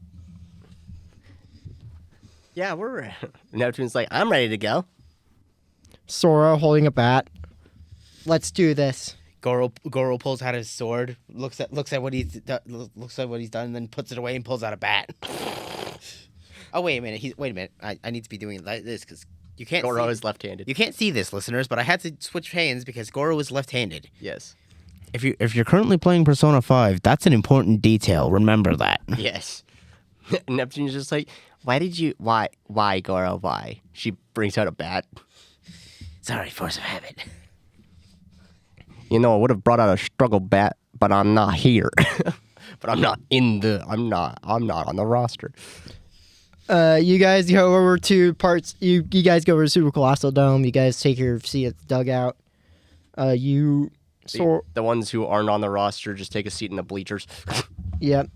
yeah, we're Neptune's like, I'm ready to go. Sora holding a bat. Let's do this. Goro pulls out his sword, looks at what he's done, and then puts it away and pulls out a bat. Oh wait a minute! I need to be doing it like this because you can't. Goro see, is left-handed. You can't see this, listeners, but I had to switch hands because Goro is left-handed. Yes. If you're currently playing Persona 5, that's an important detail. Remember that. Yes. Neptune's just like, why, Goro, why? She brings out a bat. Sorry, force of habit. You know, I would have brought out a struggle bat, but I'm not here. But I'm not on the roster. You guys go over to parts. You guys go over to Super Colossal Dome. You guys take your seat at the dugout. The ones who aren't on the roster just take a seat in the bleachers. Yep.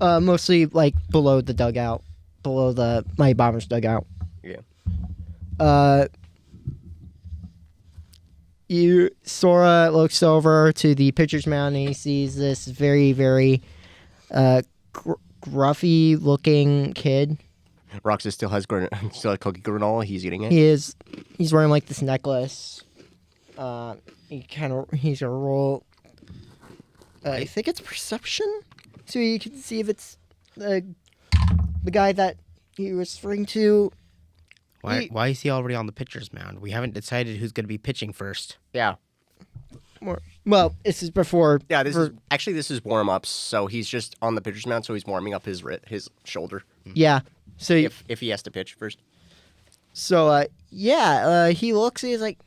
Mostly like below the dugout, below the Mighty Bombers dugout. Yeah. Sora looks over to the pitcher's mound and he sees this very, very gruffy looking kid. Roxas still has cookie granola. He's eating it. He's wearing like this necklace. He's gonna roll. I think it's perception, so you can see if it's the guy that he was referring to. Why is he already on the pitcher's mound? We haven't decided who's going to be pitching first. Yeah. Well, this is before. Yeah, this is warm-ups, so he's just on the pitcher's mound, so he's warming up his shoulder. Yeah. So if he has to pitch first. So he looks. He's like,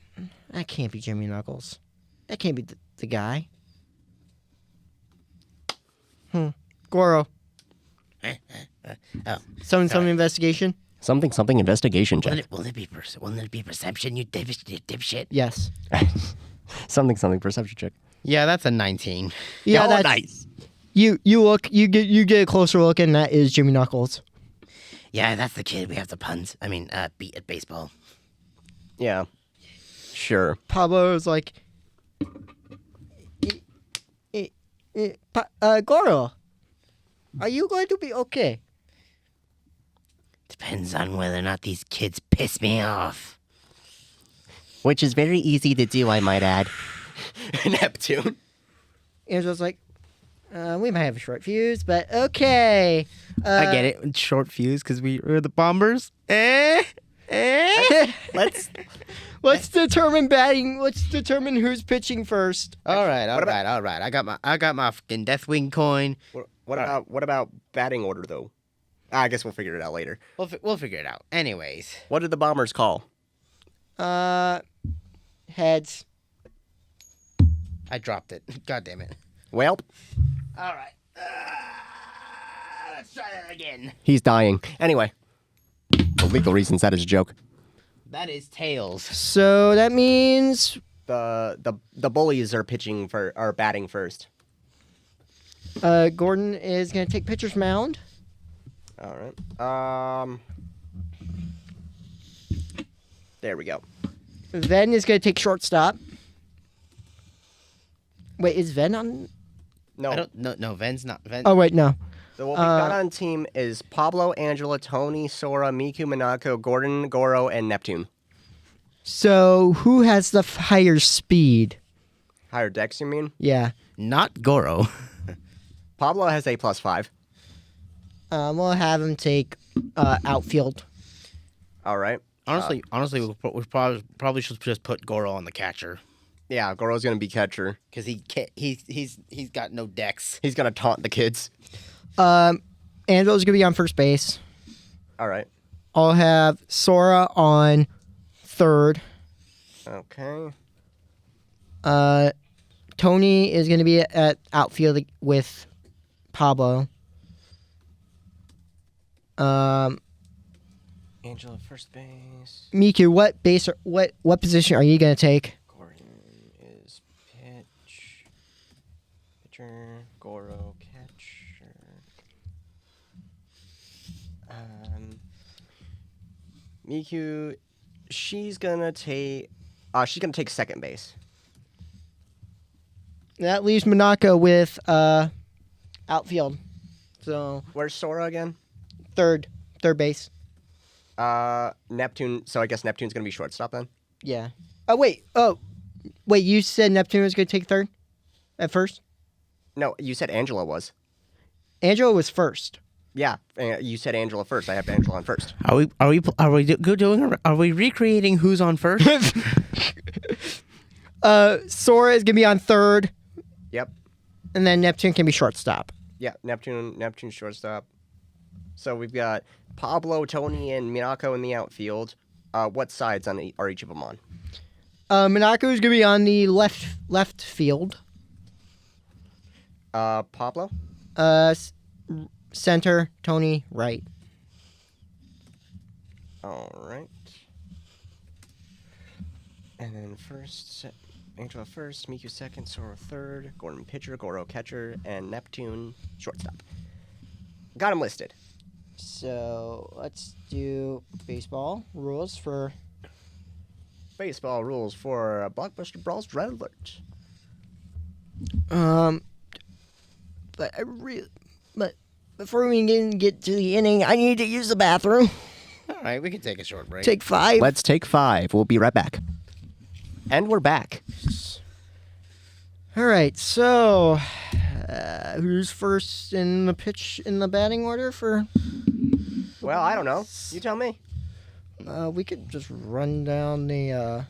that can't be Jimmy Knuckles. That can't be the guy. Goro. Some investigation. Something investigation check. Will it be perception, you dipshit? Yes. something perception check. Yeah, that's a 19. Yeah, that's nice. You look. You get a closer look, and that is Jimmy Knuckles. Yeah, that's the kid we have to beat at baseball. Yeah. Sure. Pablo is like, Goro, are you going to be okay? Depends on whether or not these kids piss me off. Which is very easy to do, I might add. Neptune. Angela's like, we might have a short fuse, but okay. I get it. Short fuse because we're the Bombers. Let's determine batting. Let's determine who's pitching first. All right. I got my fucking Deathwing coin. What about batting order though? I guess we'll figure it out later. We'll figure it out. Anyways, what did the Bombers call? Heads. I dropped it. God damn it. Well. All right. Let's try that again. He's dying. Anyway. For legal reasons, that is a joke. That is tails. So that means the bullies are batting first. Gordon is gonna take pitcher's mound. All right. There we go. Ven is gonna take shortstop. Wait, is Ven on? No. No, Ven's not. Oh wait, no. So what we got on team is Pablo, Angela, Tony, Sora, Miku, Minako, Gordon, Goro, and Neptune. So who has the higher speed? Higher dex, you mean? Yeah. Not Goro. Pablo has a +5. We'll have him take outfield. All right. Honestly, we probably should just put Goro on the catcher. Yeah, Goro's gonna be catcher Because he's got no dex. He's gonna taunt the kids. Angela's gonna be on first base. All right. I'll have Sora on third. Okay. Tony is gonna be at outfield with Pablo. Angela first base. Miku, what position are you gonna take? Gordon is pitcher. Goro catcher. Miku, she's gonna take second base. That leaves Monaco with outfield. So Where's Sora again? third base. Neptune. So I guess Neptune's gonna be shortstop then. Yeah. Oh wait. You said Neptune was gonna take third at first. No, you said Angela was. Angela was first. Yeah, you said Angela first. I have Angela on first. Are we recreating who's on first? Sora is gonna be on third, Yep. and then Neptune can be shortstop. Yeah, Neptune shortstop. So we've got Pablo, Tony, and Minako in the outfield. What sides are each of them on? Monaco is gonna be on the left field. Pablo? Center, Tony, right. All right. And then Angela first, Miku second, Sora third, Gordon pitcher, Goro catcher, and Neptune shortstop. Got them listed. So let's do baseball rules for. Baseball rules for Blockbuster Brawls Red Alert. But before we can get to the inning, I need to use the bathroom. All right, we can take a short break. Take 5. Let's take 5. We'll be right back. And we're back. All right, so who's first in the batting order for? Well, I don't know. You tell me. We could just run down the.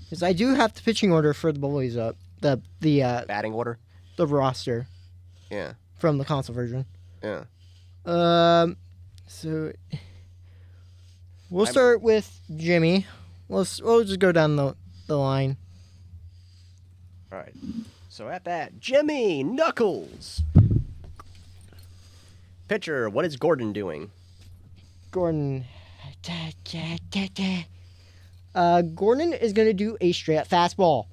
Because I do have the pitching order for the boys up. The Batting order? the roster Yeah. from the console version. Yeah. So we'll start with Jimmy. We'll just go down the line. All right. So at that, Jimmy Knuckles. Pitcher, what is Gordon doing? Gordon. Gordon is gonna do a straight up fastball.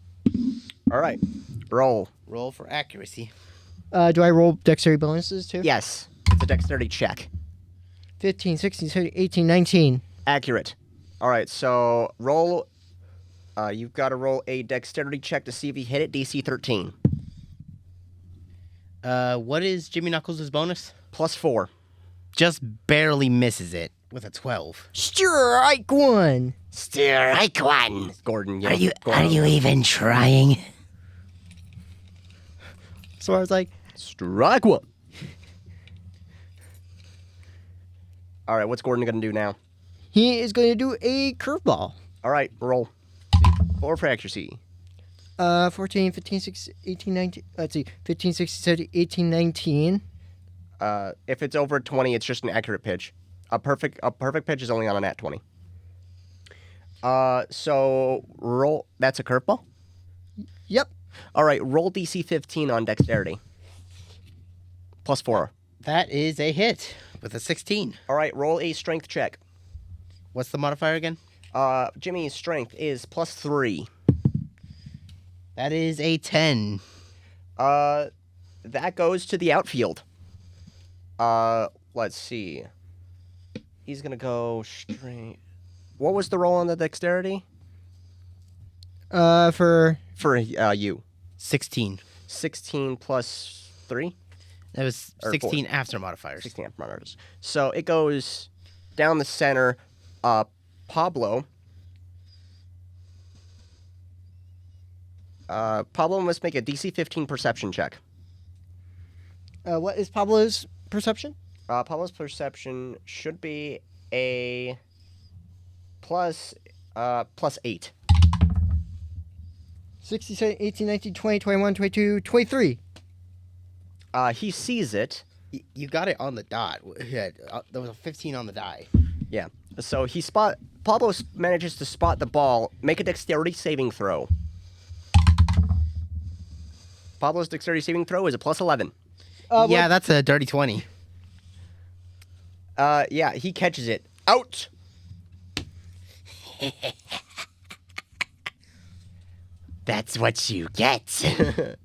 All right. Roll. Roll for accuracy. Do I roll dexterity bonuses too? Yes. It's a dexterity check. 15, 16, 17, 18, 19. Accurate. All right. So roll. You've got to roll a dexterity check to see if you hit it. DC 13. What is Jimmy Knuckles' bonus? +4. Just barely misses it with a 12. Strike one. Strike one. Gordon. Are you Gordon. even trying? So I was like, Strike one. All right. What's Gordon going to do now? he is going to do a curveball. All right. Roll. 4 for accuracy. 14, 15, 16, 18, 19. Let's see. 15, 16, 17, 18, 19. If it's over 20, it's just an accurate pitch. A perfect pitch is only on a nat 20. So roll. That's a curveball. Yep. All right. Roll DC 15 on dexterity. +4. That is a hit with a 16. All right. Roll a strength check. What's the modifier again? Jimmy's strength is +3. That is a 10. That goes to the outfield. Let's see. He's gonna go straight. What was the roll on the dexterity? For You. 16. 16 +3. That was Or 16 after modifiers. 16 amp. So it goes down the center. Pablo. Pablo must make a DC 15 perception check. what is Pablo's perception? Pablo's perception should be a +8. 16, 17, 18, 19, 20, 21, 22, 23. He sees it. You got it on the dot. Yeah, there was a 15 on the die. Yeah. So Pablo manages to spot the ball. Make a dexterity saving throw. Pablo's dexterity saving throw is a plus 11. Yeah, that's a dirty 20. Yeah, he catches it. Out. That's what you get.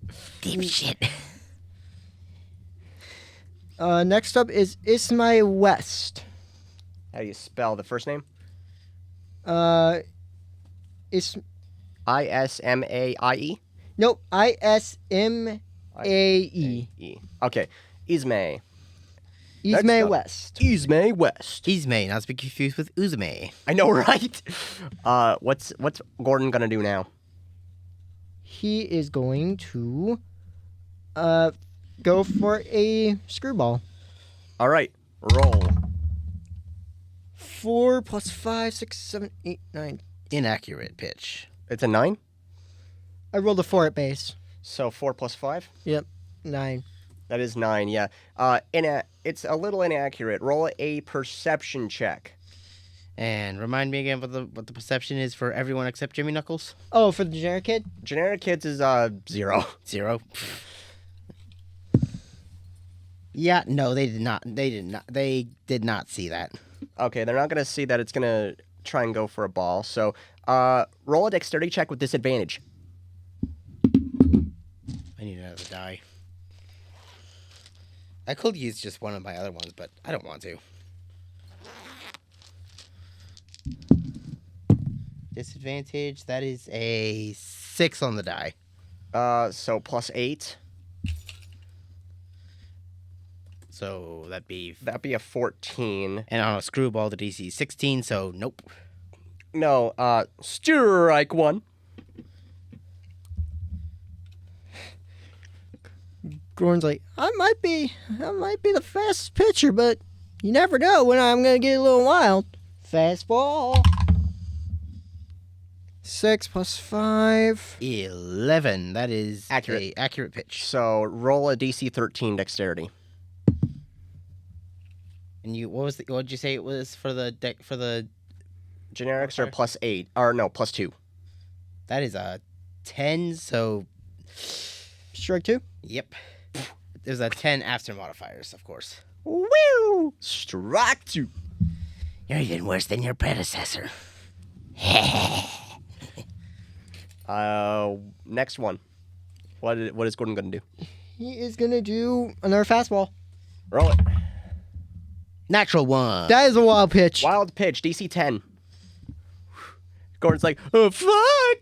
Deep shit. Next up is Ismay West. How do you spell the first name? Ismaie? Nope. Ismae. Okay. Ismay. Ismay up. West. Ismay West. Uzume, not to be confused with Uzume. I know, right? What's Gordon gonna do now? He is going to go for a screwball. All right, roll. 4 plus 5, 6, 7, 8, 9. Inaccurate pitch. It's a 9. I rolled a 4 at base. So 4 plus 5. Yep, 9. That is 9. Yeah. It's a little inaccurate. Roll a perception check. And remind me again what the perception is for everyone except Jimmy Knuckles. Oh, for the generic kid? Generic kids is 0. 0. Yeah, no, they did not. They did not see that. Okay, they're not gonna see that it's gonna try and go for a ball. So, roll a dexterity check with disadvantage. I need another die. I could use just one of my other ones, but I don't want to. Disadvantage, that is a 6 on the die. So plus 8. So that'd be... That'd be a 14. And on a screwball, the DC is 16, so nope. No, strike 1. Gordon's like, I might be the fastest pitcher, but you never know when I'm gonna get a little wild. Fastball. 6 plus 5. 11. That is Accurate. a accurate pitch. So roll a DC 13 dexterity. And what did you say it was for the Generics are plus 8, or no, plus 2. That is a 10, so Strike 2. yep. There's a 10 after modifiers, of course. Woo! Strike 2. You're even worse than your predecessor. Next one. What is Gordon gonna do? He is gonna do another fastball. Roll it. Natural 1. That is a wild pitch. Wild pitch, DC 10. Gordon's like, oh, fuck!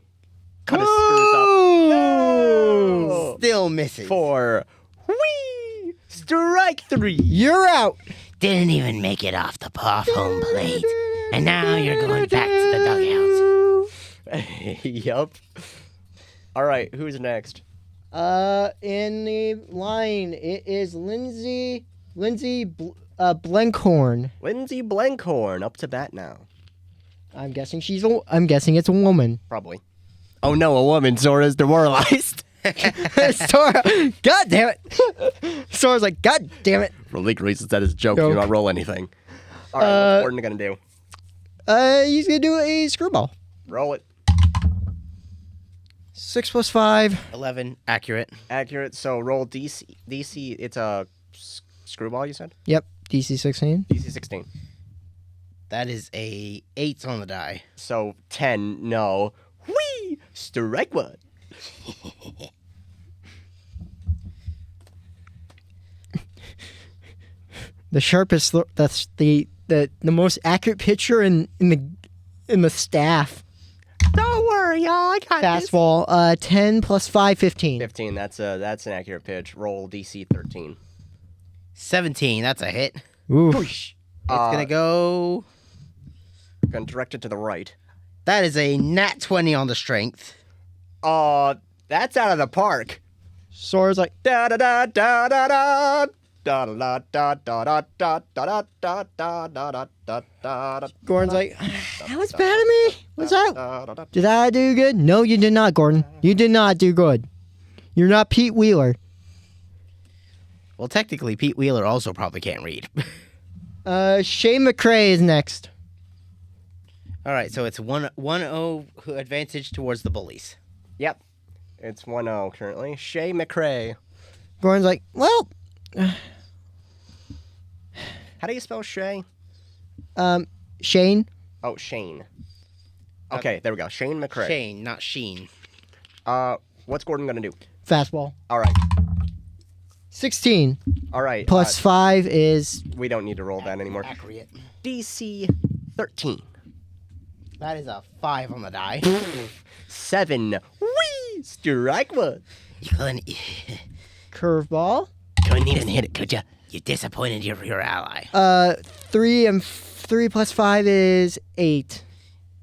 Kind of screws up. No! Still misses. 4. Whee! Strike 3. You're out. Didn't even make it off the home plate. And now you're going back to the dugout. Yup. All right, who's next? In the line, it is Lindsay Blenkhorn. Lindsay Blenkhorn up to bat now. I'm guessing it's a woman. Probably. Oh no, a woman. Zora's demoralized. Sora, God damn it. Sora's like, God damn it. For legal reasons, that is a joke. Joke. Do not roll anything. All right, what's Gordon gonna do? He's gonna do a screwball. Roll it. 6 plus 5. 11. Accurate. Accurate. So roll DC. DC. It's a screwball. You said Yep, DC 16. DC 16. That is a 8 on the die. So 10. No. Whee! Strike 1. The sharpest. That's the most accurate pitcher in the staff. Don't worry, y'all. I got this. Fastball. 10 plus 5, 15. 15. That's an accurate pitch. Roll DC 13. 17. That's a hit. Ooh. It's gonna go. Gonna direct it to the right. That is a nat 20 on the strength. That's out of the park. Sora's like, Da da da da da da. Da da da da da da da da da da da da. Gordon's like, that was bad of me. What's that? Did I do good? No, you did not, Gordon. You did not do good. You're not Pete Wheeler. Well, technically, Pete Wheeler also probably can't read. Shane McCrae is next. All right, so it's 1-0 advantage towards the bullies. Yep. It's 1-0 currently. Shay McCrae. Gordon's like, well, How do you spell Shay? Shane. Oh, Shane. Okay, there we go. Shane McCrae. Shane, not Sheen. What's Gordon gonna do? Fastball. All right. 16 All right. plus 5 is We don't need to roll that anymore. Accurate. DC 13. That is a 5 on the die. 7. Whee! Strike one. You couldn't, curveball. couldn't even hit it, could you? You disappointed your ally. 3 plus 5 is 8.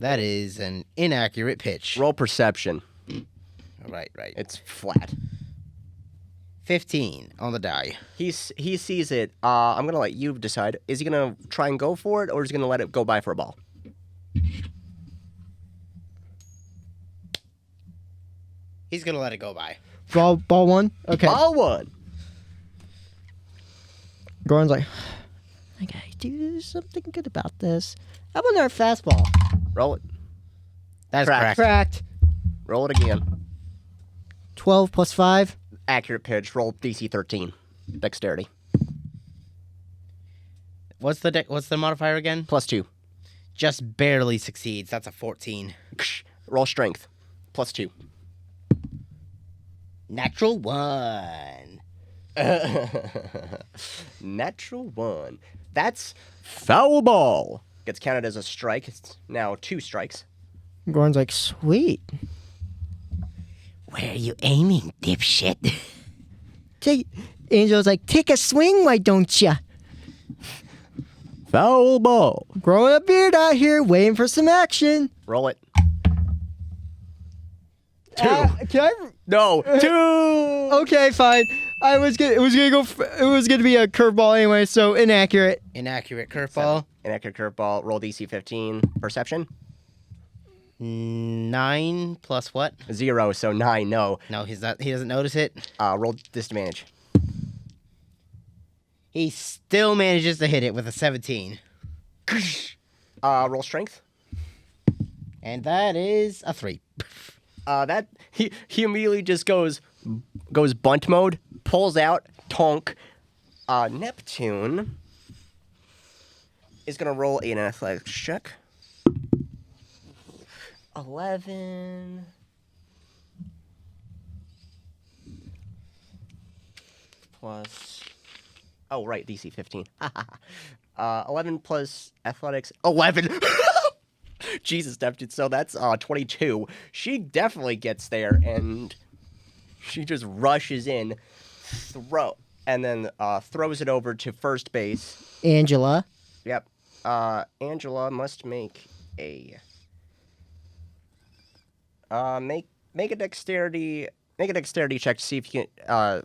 That is an inaccurate pitch. Roll perception. Right. It's flat. 15 on the die. He sees it. I'm gonna let you decide. Is he gonna try and go for it, or is he gonna let it go by for a ball? He's going to let it go by. Ball 1. Okay. Ball one. Gordon's like, I gotta do something good about this. How about our fastball? Roll it. That's Cracked. correct. Cracked. Roll it again. 12 plus 5. Accurate pitch. Roll DC 13. Dexterity. What's the modifier again? +2. Just barely succeeds. That's a 14. Roll strength. +2. Natural 1. Natural 1. That's foul ball. Gets counted as a strike. It's now 2 strikes. Gordon's like, sweet. Where are you aiming, dipshit? Angel's like, take a swing, why don't ya? Foul ball. Growing a beard out here, waiting for some action. Roll it. 2. Can I? No. 2. Okay, fine. It was gonna be a curveball anyway, so inaccurate. Inaccurate curveball. Inaccurate curveball. Roll DC 15. Perception. 9 plus what? 0. So 9. No. No, he doesn't notice it. Roll disadvantage. He still manages to hit it with a 17. Roll strength. And that is a 3. That he immediately just goes bunt mode, pulls out, tonk. Neptune is gonna roll an athletics check. 11 plus. Oh right, DC 15. 11 plus athletics. 11. Jesus, Neptune. So that's 22. She definitely gets there, and she just rushes in, and then throws it over to first base. Angela. Yep. Angela must make a make a dexterity check to see if you can.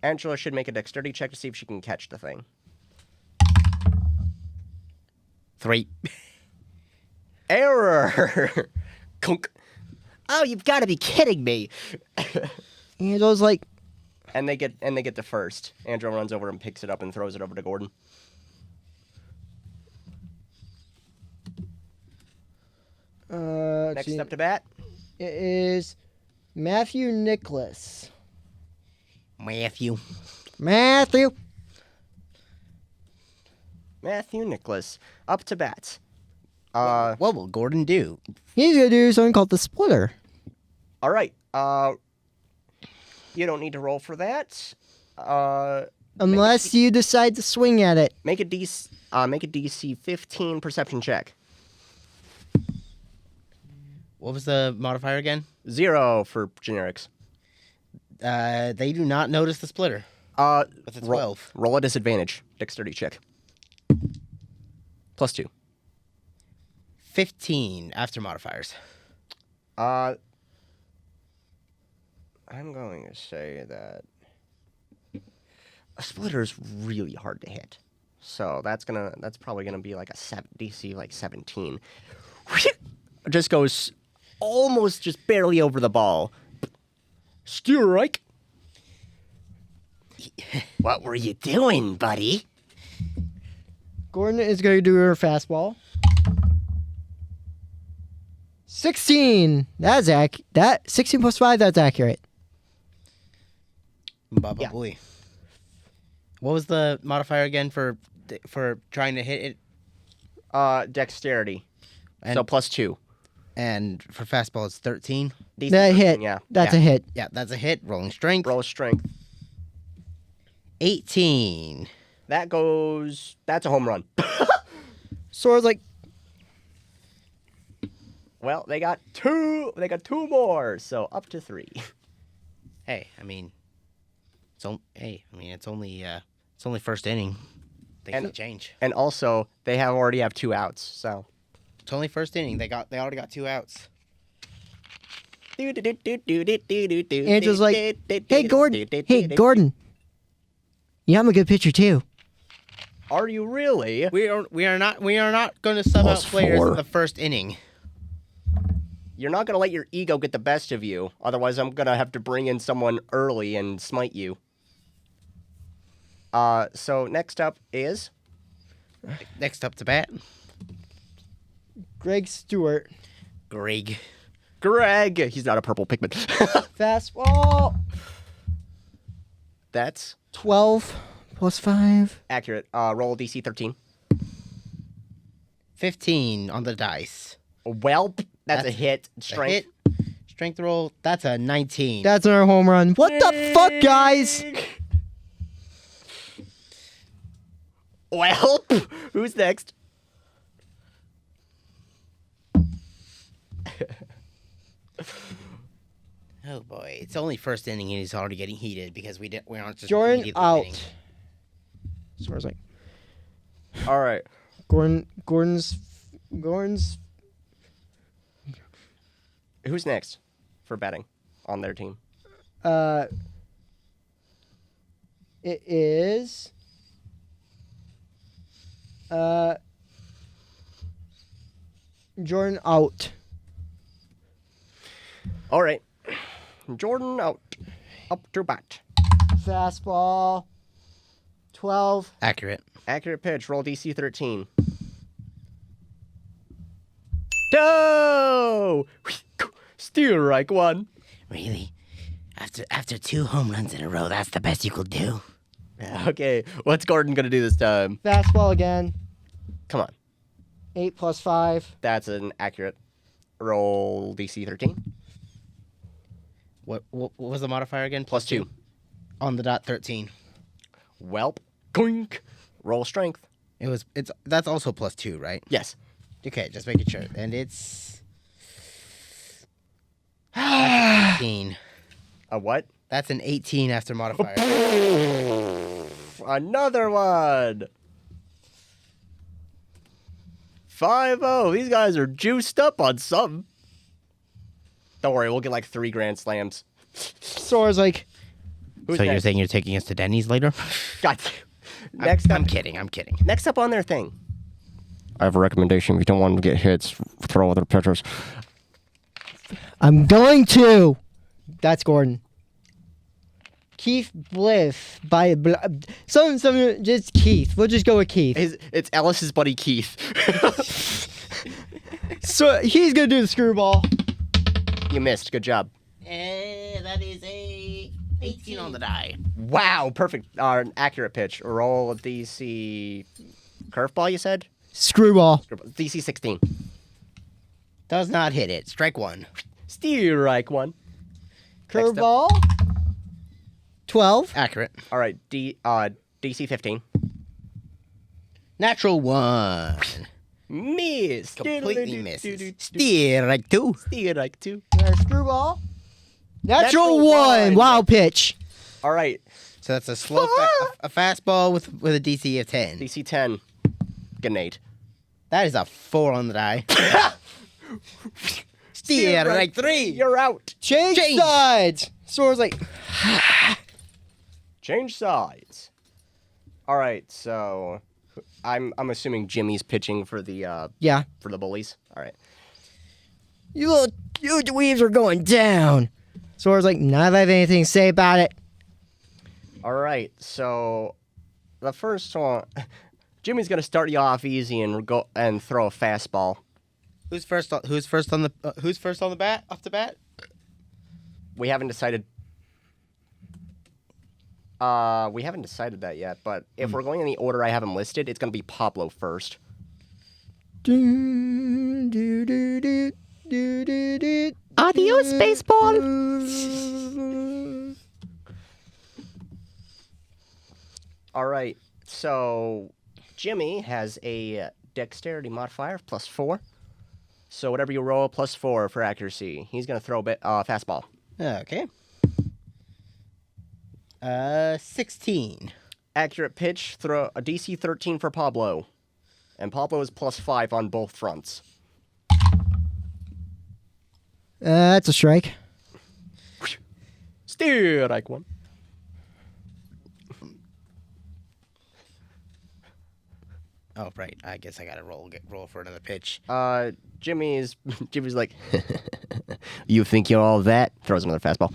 Angela should make a dexterity check to see if she can catch the thing. 3. Error. Kunk. Oh, you've got to be kidding me. Angel's like, And they get to first. Angela runs over and picks it up and throws it over to Gordon. Next up to bat. It is Matthew Nicholas. Matthew. Matthew Nicholas up to bat. What will Gordon do? He's gonna do something called the splitter. All right. You don't need to roll for that. Unless you decide to swing at it. Make a DC 15 perception check. What was the modifier again? 0 for generics. They do not notice the splitter. With a 12. Roll a disadvantage. Dexterity check. +2. 15 after modifiers. I'm going to say that a splitter is really hard to hit. So that's probably gonna be like a DC like 17. Just goes almost just barely over the ball. Strike. What were you doing, buddy? Gordon is going to do her fastball. 16. That's that 16 plus 5. That's accurate. Baba Yeah. boy. What was the modifier again for trying to hit it? Dexterity. And, So +2. and for fastball, it's 13. DC That 13, hit. Yeah. That's Yeah. a hit. Yeah, that's a hit. Rolling strength. Roll strength. 18. That's a home run. Sora's like, Well, they got two more, so up to 3. Hey, I mean, it's only first inning. Things can change. And also, they already have 2 outs, so. It's only first inning. They already got 2 outs. Angela's like, hey, Gordon. Yeah, I'm a good pitcher, too. Are you really? We are not going to sub out players in the first inning. You're not gonna let your ego get the best of you. Otherwise, I'm gonna have to bring in someone early and smite you. So next up is Next up to bat, Greg Stewart. Greg. Greg. He's not a purple pigment. Fastball. That's 12 plus 5. accurate. Roll DC 13. 15 on the dice. Welp. That's a hit. A Strength. hit. Strength roll. That's a 19. That's our home run. What the fuck, guys? Welp. Who's next? Oh boy, it's only first inning and he's already getting heated because we aren't just Jordan immediately out. winning. Sora's like, All right. Gordon's. Who's next for betting on their team? It is. Jordan out. All right. Jordan out. Up to bat. Fastball. 12. Accurate. Accurate pitch. Roll DC 13. No! Strike 1. Really? After 2 home runs in a row, that's the best you could do. Okay, what's Gordon gonna do this time? Fastball again. Come on. 8 plus 5. That's an accurate. Roll DC 13. What was the modifier again? +2. On the dot 13. Welp. Goink. Roll strength. That's also +2, right? Yes. Okay, just making sure. And it's 18. A what? That's an 18 after modifier. Another one. 5-0. These guys are juiced up on something. Don't worry, we'll get like 3 grand slams. Sora's like, Who's So next? you're saying you're taking us to Denny's later? God. Next I'm up, kidding. next up on their thing. I have a recommendation. If you don't want to get hits, throw other pitchers. I'm going to. That's Gordon. Keith Bliff by some just Keith. We'll just go with Keith. It's Ellis's buddy Keith. So he's gonna do the screwball. You missed. Good job. That is a 18 on the die. Wow, perfect. Accurate pitch. Roll a DC curveball. You said Screwball. DC 16. Does not hit it. Strike 1. Strike 1. Curveball. 12. Accurate. All right. DC 15. Natural 1. Miss. Completely misses. Strike 2. Strike 2. Screwball. Natural Natural 1. one. Wow pitch. All right. So that's a slow a fastball with a DC of 10. DC 10. Grenade. That is a 4 on the die. Strike 3. You're out. Change sides. Sora's like, Change sides. All right. So, I'm assuming Jimmy's pitching for the yeah. for the bullies. All right. You dweebs are going down. Sora's like, none of I have anything to say about it. All right, so the first one, Jimmy's gonna start you off easy and go and throw a fastball. Who's first on the bat? Off the bat? We haven't decided. We haven't decided that yet, but if we're going in the order I have them listed, it's gonna be Pablo first. Adios, baseball. All right, so Jimmy has a dexterity modifier of +4. So whatever you roll, +4 for accuracy. He's gonna throw a fastball. Okay. 16. Accurate pitch, throw a DC 13 for Pablo. And Pablo is +5 on both fronts. That's a strike. Steer like one. Oh, right. I guess I gotta roll for another pitch. Jimmy's like, you think you're all that? Throws another fastball.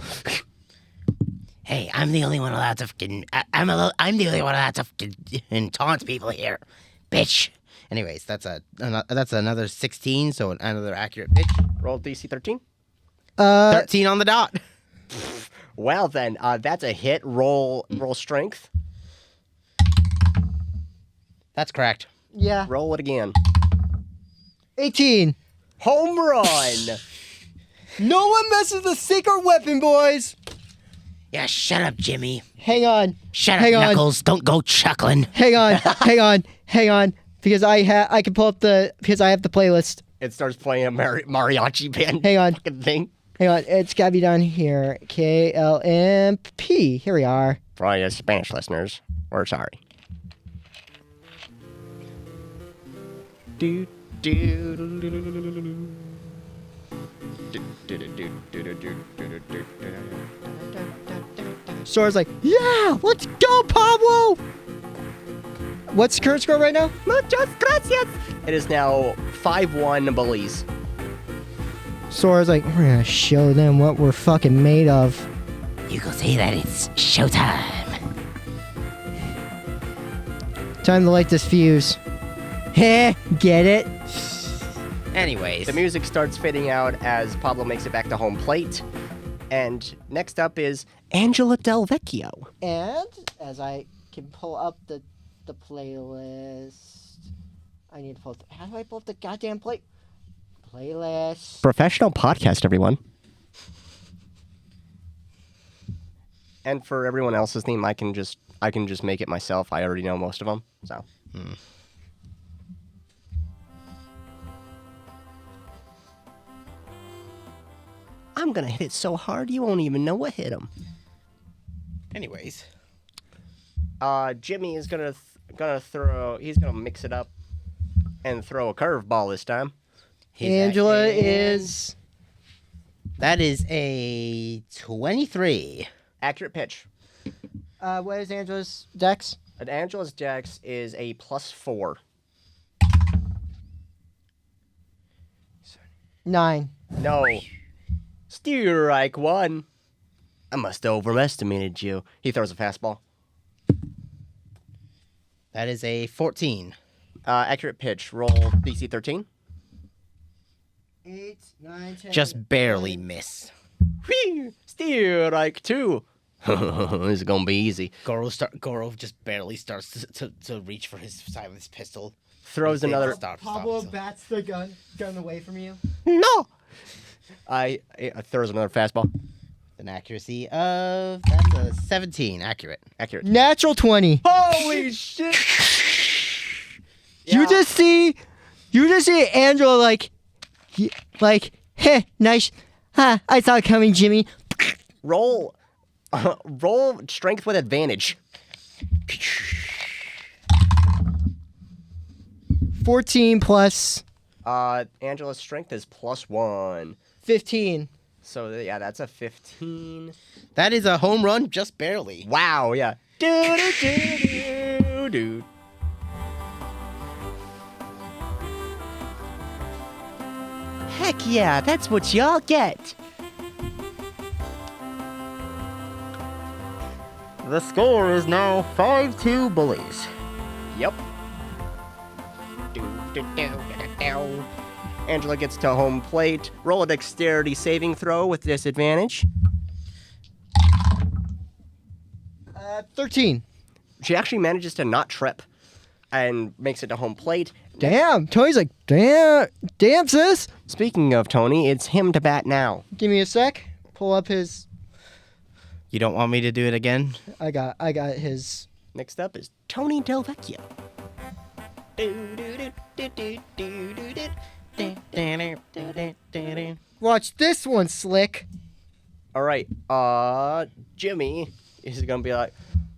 Hey, I'm the only one allowed to fucking. I'm the only one allowed to fucking taunt people here, bitch. Anyways, that's another 16, so another accurate pitch. Roll DC 13. 13 on the dot. Well then, that's a hit. Roll strength. That's correct. Yeah. Roll it again. 18. Home run. No one messes with the secret weapon, boys. Yeah, shut up, Jimmy. Hang on. Shut Hang up, on. Knuckles. Don't go chuckling. Hang on. Hang on. Because I can pull up because I have the playlist. It starts playing a mariachi band. Hang on. Fucking thing. Hang on. It's gotta be down here. KLMP. Here we are. For all you Spanish listeners, we're sorry. Sora's like, yeah, let's go, Pablo. What's the current score right now? Muchas gracias. It is now 5-1 Bullies. Sora's like, we're gonna show them what we're fucking made of. You can say that it's showtime. Time to light this fuse. Heh, get it? Anyways. The music starts fading out as Pablo makes it back to home plate. And next up is Angela Delvecchio. And as I can pull up the playlist, I need to pull up how do I pull up the goddamn playlist? Professional podcast, everyone. And for everyone else's theme, I can just make it myself. I already know most of them, so. I'm gonna hit it so hard you won't even know what hit him. Anyways. Jimmy is gonna throw. He's gonna mix it up and throw a curveball this time. Angela is. That is a 23. Accurate pitch. What is Angela's dex? And Angela's dex is a +4. 9. No. Strike one. I must have overestimated you. He throws a fastball. That is a 14. Accurate pitch. Roll DC 13. 8, 9, 10. Just barely miss. Whee! Strike two. This is gonna be easy. Goro just barely starts to reach for his silenced pistol. Throws another. Pablo bats the gun away from you. No. I throws another fastball. An accuracy of that's a 17. Accurate. Natural 20. Holy shit! You just see Angela like, hey, nice. I saw it coming, Jimmy. Roll strength with advantage. 14 plus Angela's strength is +1. 15. So yeah, that's a 15. That is a home run, just barely. Wow, yeah. Do. Heck yeah, that's what y'all get. The score is now 5-2 bullies. Yep. Angela gets to home plate. Roll a dexterity saving throw with disadvantage. 13. She actually manages to not trip and makes it to home plate. Damn. Tony's like, damn, sis. Speaking of Tony, it's him to bat now. Give me a sec. Pull up his. You don't want me to do it again? I got his. Next up is Tony Delvecchio. Watch this one, Slick. All right, Jimmy is gonna be like,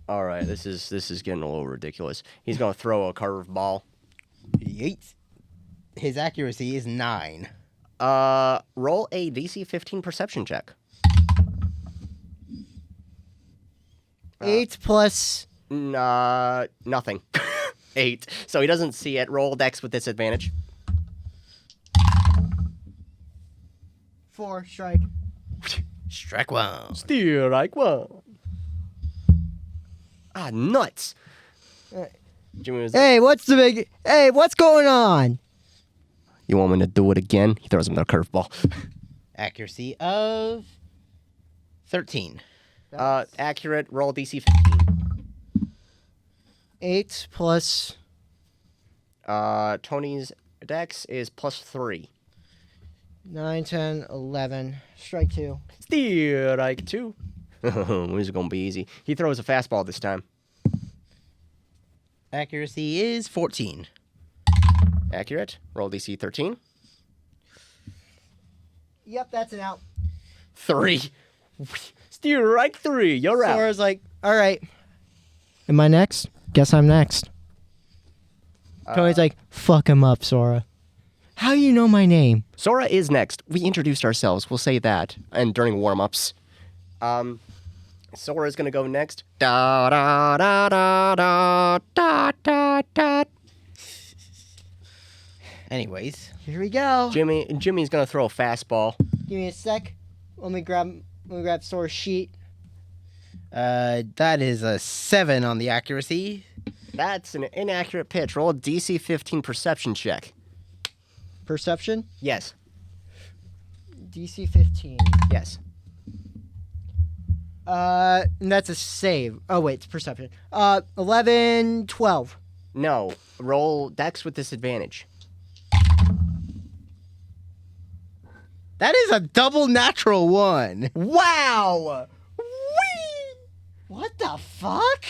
all right, this is getting a little ridiculous. He's gonna throw a curve ball. Yeet. His accuracy is 9. Roll a DC 15 perception check. 8 plus. Nothing. 8. So he doesn't see it. Roll dex with disadvantage. 4 strike. Strike one. Steer like one. Ah, nuts. Jimmy was like, Hey, what's going on? you want me to do it again? He throws him the curveball. Accuracy of 13. Accurate. Roll DC 15. 8 plus. Tony's dex is +3. 9, 10, 11. Strike 2. Steer like 2. This is gonna be easy. He throws a fastball this time. Accuracy is 14. Accurate. Roll DC 13. Yep, that's an out. 3. Steer like 3. You're out. Sora's like, all right. Am I next? Guess I'm next. Tony's like, fuck him up, Sora. How you know my name? Sora is next. We introduced ourselves. We'll say that. And during warm-ups. Sora's gonna go next. Da da da da da da da da. Anyways. Here we go. Jimmy's gonna throw a fastball. Give me a sec. Let me grab Sora's sheet. That is a 7 on the accuracy. That's an inaccurate pitch. Roll a DC 15 perception check. Perception? Yes. DC 15. Yes. And that's a save. Oh, wait, it's perception. 11, 12. No. Roll dex with disadvantage. That is a double natural 1. Wow! Whee! What the fuck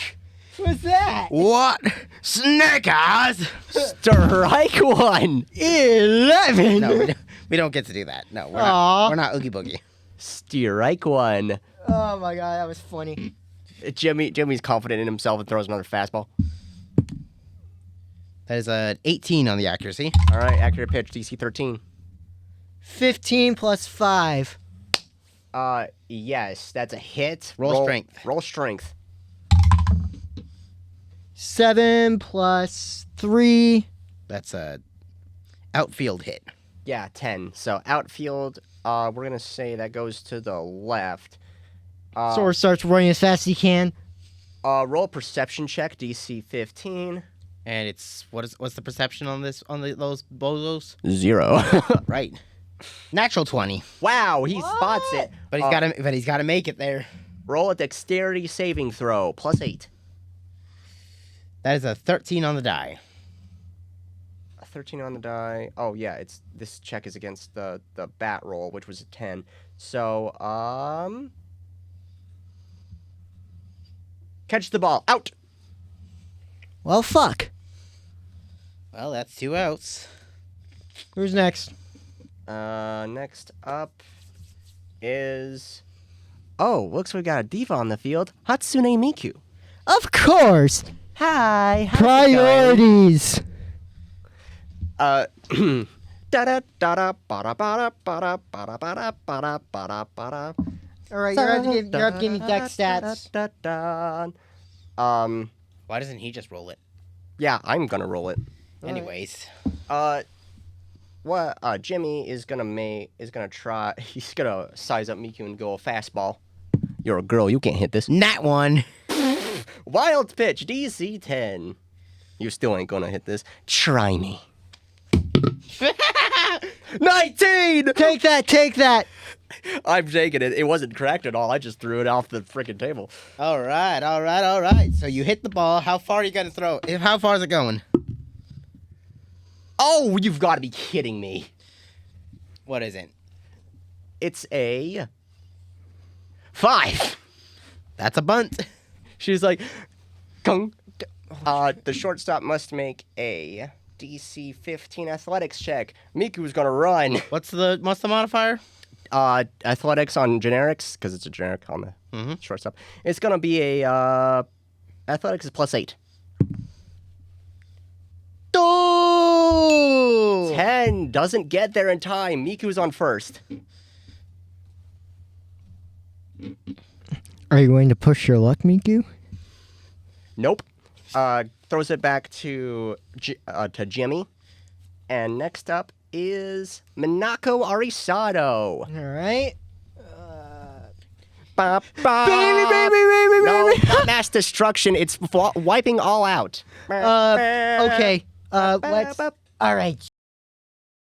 was that? What? Snake eyes? Strike 1. 11! No, we don't get to do that. No, Aw. we're not Oogie Boogie. Strike 1. Oh my god, that was funny. Jimmy's confident in himself and throws another fastball. That is an 18 on the accuracy. All right, accurate pitch, DC 13. 15 plus 5. Yes, that's a hit. Roll strength. Roll strength. 7 plus 3. That's a outfield hit. Yeah, 10. So outfield, we're gonna say that goes to the left. Sora starts running as fast as he can. Roll a perception check, DC 15. And it's what's the perception on this those bozos? 0. Right. Natural 20. Wow, he spots it. But he's got to make it there. Roll a dexterity saving throw, +8. That is a 13 on the die. A 13 on the die. Oh yeah, this check is against the bat roll, which was a 10. So catch the ball. Out. Well, fuck. Well, that's 2 outs. Who's next? Next up is... Oh, looks like we got a diva on the field. Hatsune Miku. Of course. Hi. How's it going? Priorities. Da da da da ba da ba da ba da ba da ba da ba da ba da. All right, you're going to give me deck stats. Why doesn't he just roll it? Yeah, I'm gonna roll it. Anyways. What Jimmy is gonna try. He's gonna size up Miku and go a fastball. You're a girl, you can't hit this. Nat 1. Wild pitch, DC 10. You still ain't gonna hit this. Try me. 19! Take that. I'm taking it. It wasn't cracked at all. I just threw it off the freaking table. All right. So you hit the ball. How far are you gonna throw? How far is it going? Oh, you've got to be kidding me. What is it? It's a 5. That's a bunt. She's like, Kung. The shortstop must make a DC 15 athletics check. Miku's gonna run. What's the modifier? Athletics on generics, because it's a generic on the shortstop. It's gonna be a athletics is +8. Oh! 10 doesn't get there in time. Miku's on first. Are you going to push your luck, Miku? Nope. Throws it back to Jimmy. And next up is Minako Arisato. All right. Ba, ba. Baby. No, not mass destruction. It's wiping all out. Okay. Let's. All right.